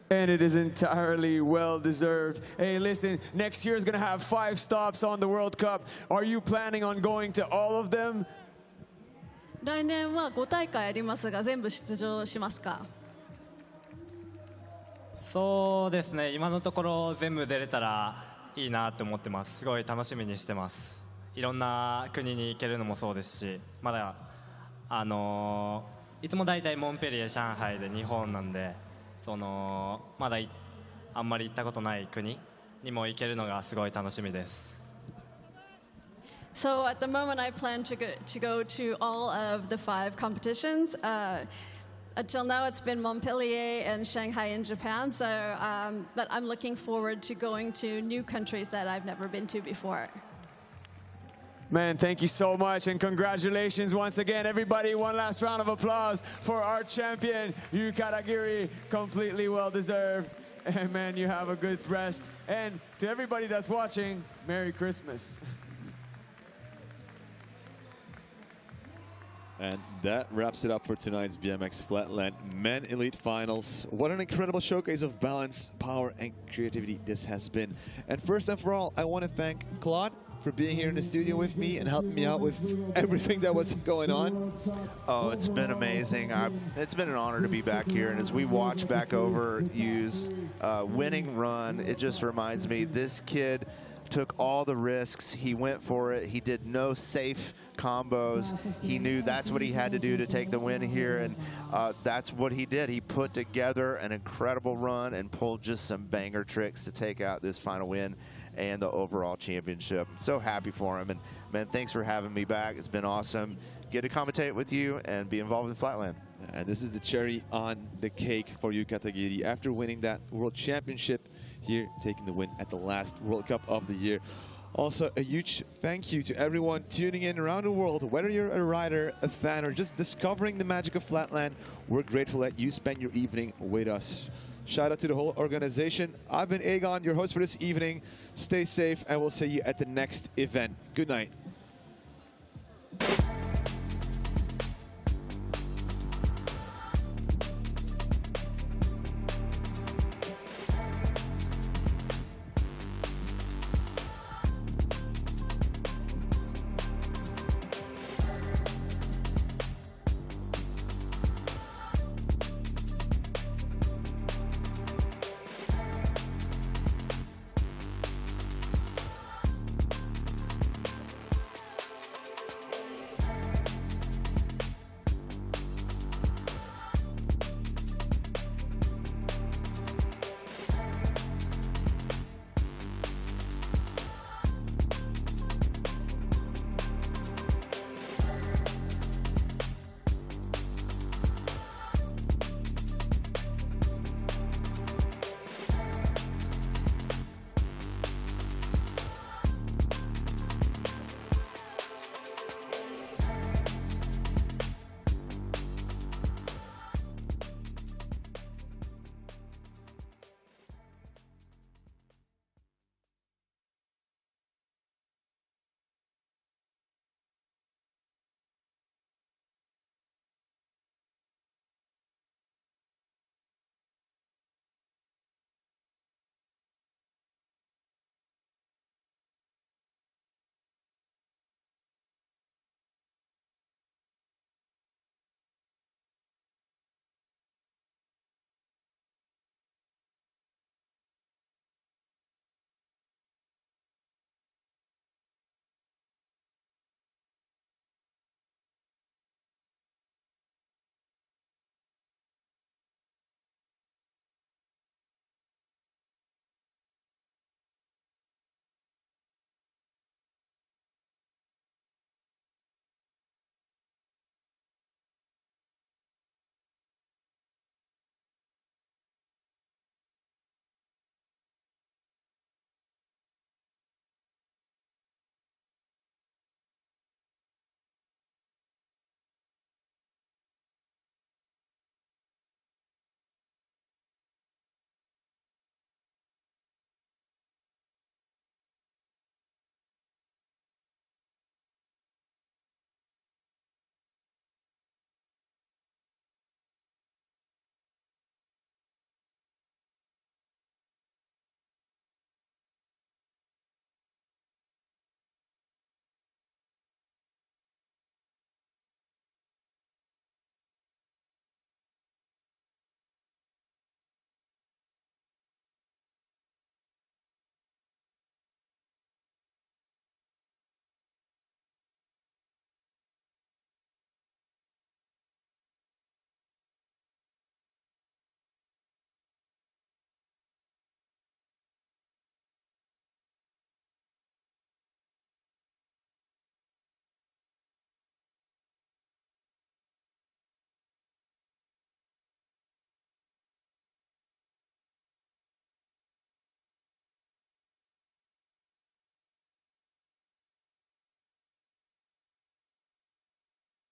And it is entirely well deserved. Hey, listen, next year is going to have 5 stops on the World Cup. Are you planning on going to all of them? 来年は5大会ありますが、全部出場しますか？そうですね、今のところ全部出れたらいいなって思ってます。すごい楽しみにしてます。いろんな国に行けるのもそうですし、まだいつも大体モンペリエ、上海で日本なんで、まだあんまり行ったことない国にも行けるのがすごい楽しみです。So at the moment, I plan to go to all of the 5 competitions. Until now, it's been Montpellier and Shanghai in Japan. So, but I'm looking forward to going to new countries that I've never been to before. Man, thank you so much, and congratulations once again, everybody. One last round of applause for our champion, Yu Katagiri. Completely well deserved. And man, you have a good rest. And to everybody that's watching, Merry Christmas. And that wraps it up for tonight's BMX Flatland Men Elite Finals. What an incredible showcase of balance, power, and creativity this has been. And first and for all, I want to thank Claude for being here in the studio with me and helping me out with everything that was going on. Oh, it's been amazing. It's been an honor to be back here, and as we watch back over Yu's winning run, it just reminds me this kid took all the risks. He went for it. He did no safe combos. He knew that's what he had to do to take the win here, and that's what he did. He put together an incredible run and pulled just some banger tricks to take out this final win and the overall championship. I'm so happy for him, and man, thanks for having me back. It's been awesome. Get to commentate with you and be involved in Flatland. And this is the cherry on the cake for you, Katagiri. After winning that World Championship here, taking the win at the last World Cup of the year. Also, a huge thank you to everyone tuning in around the world. Whether you're a rider, a fan, or just discovering the magic of Flatland, we're grateful that you spent your evening with us. Shout out to the whole organization. I've been Aegon, your host for this evening. Stay safe, and we'll see you at the next event. Good night.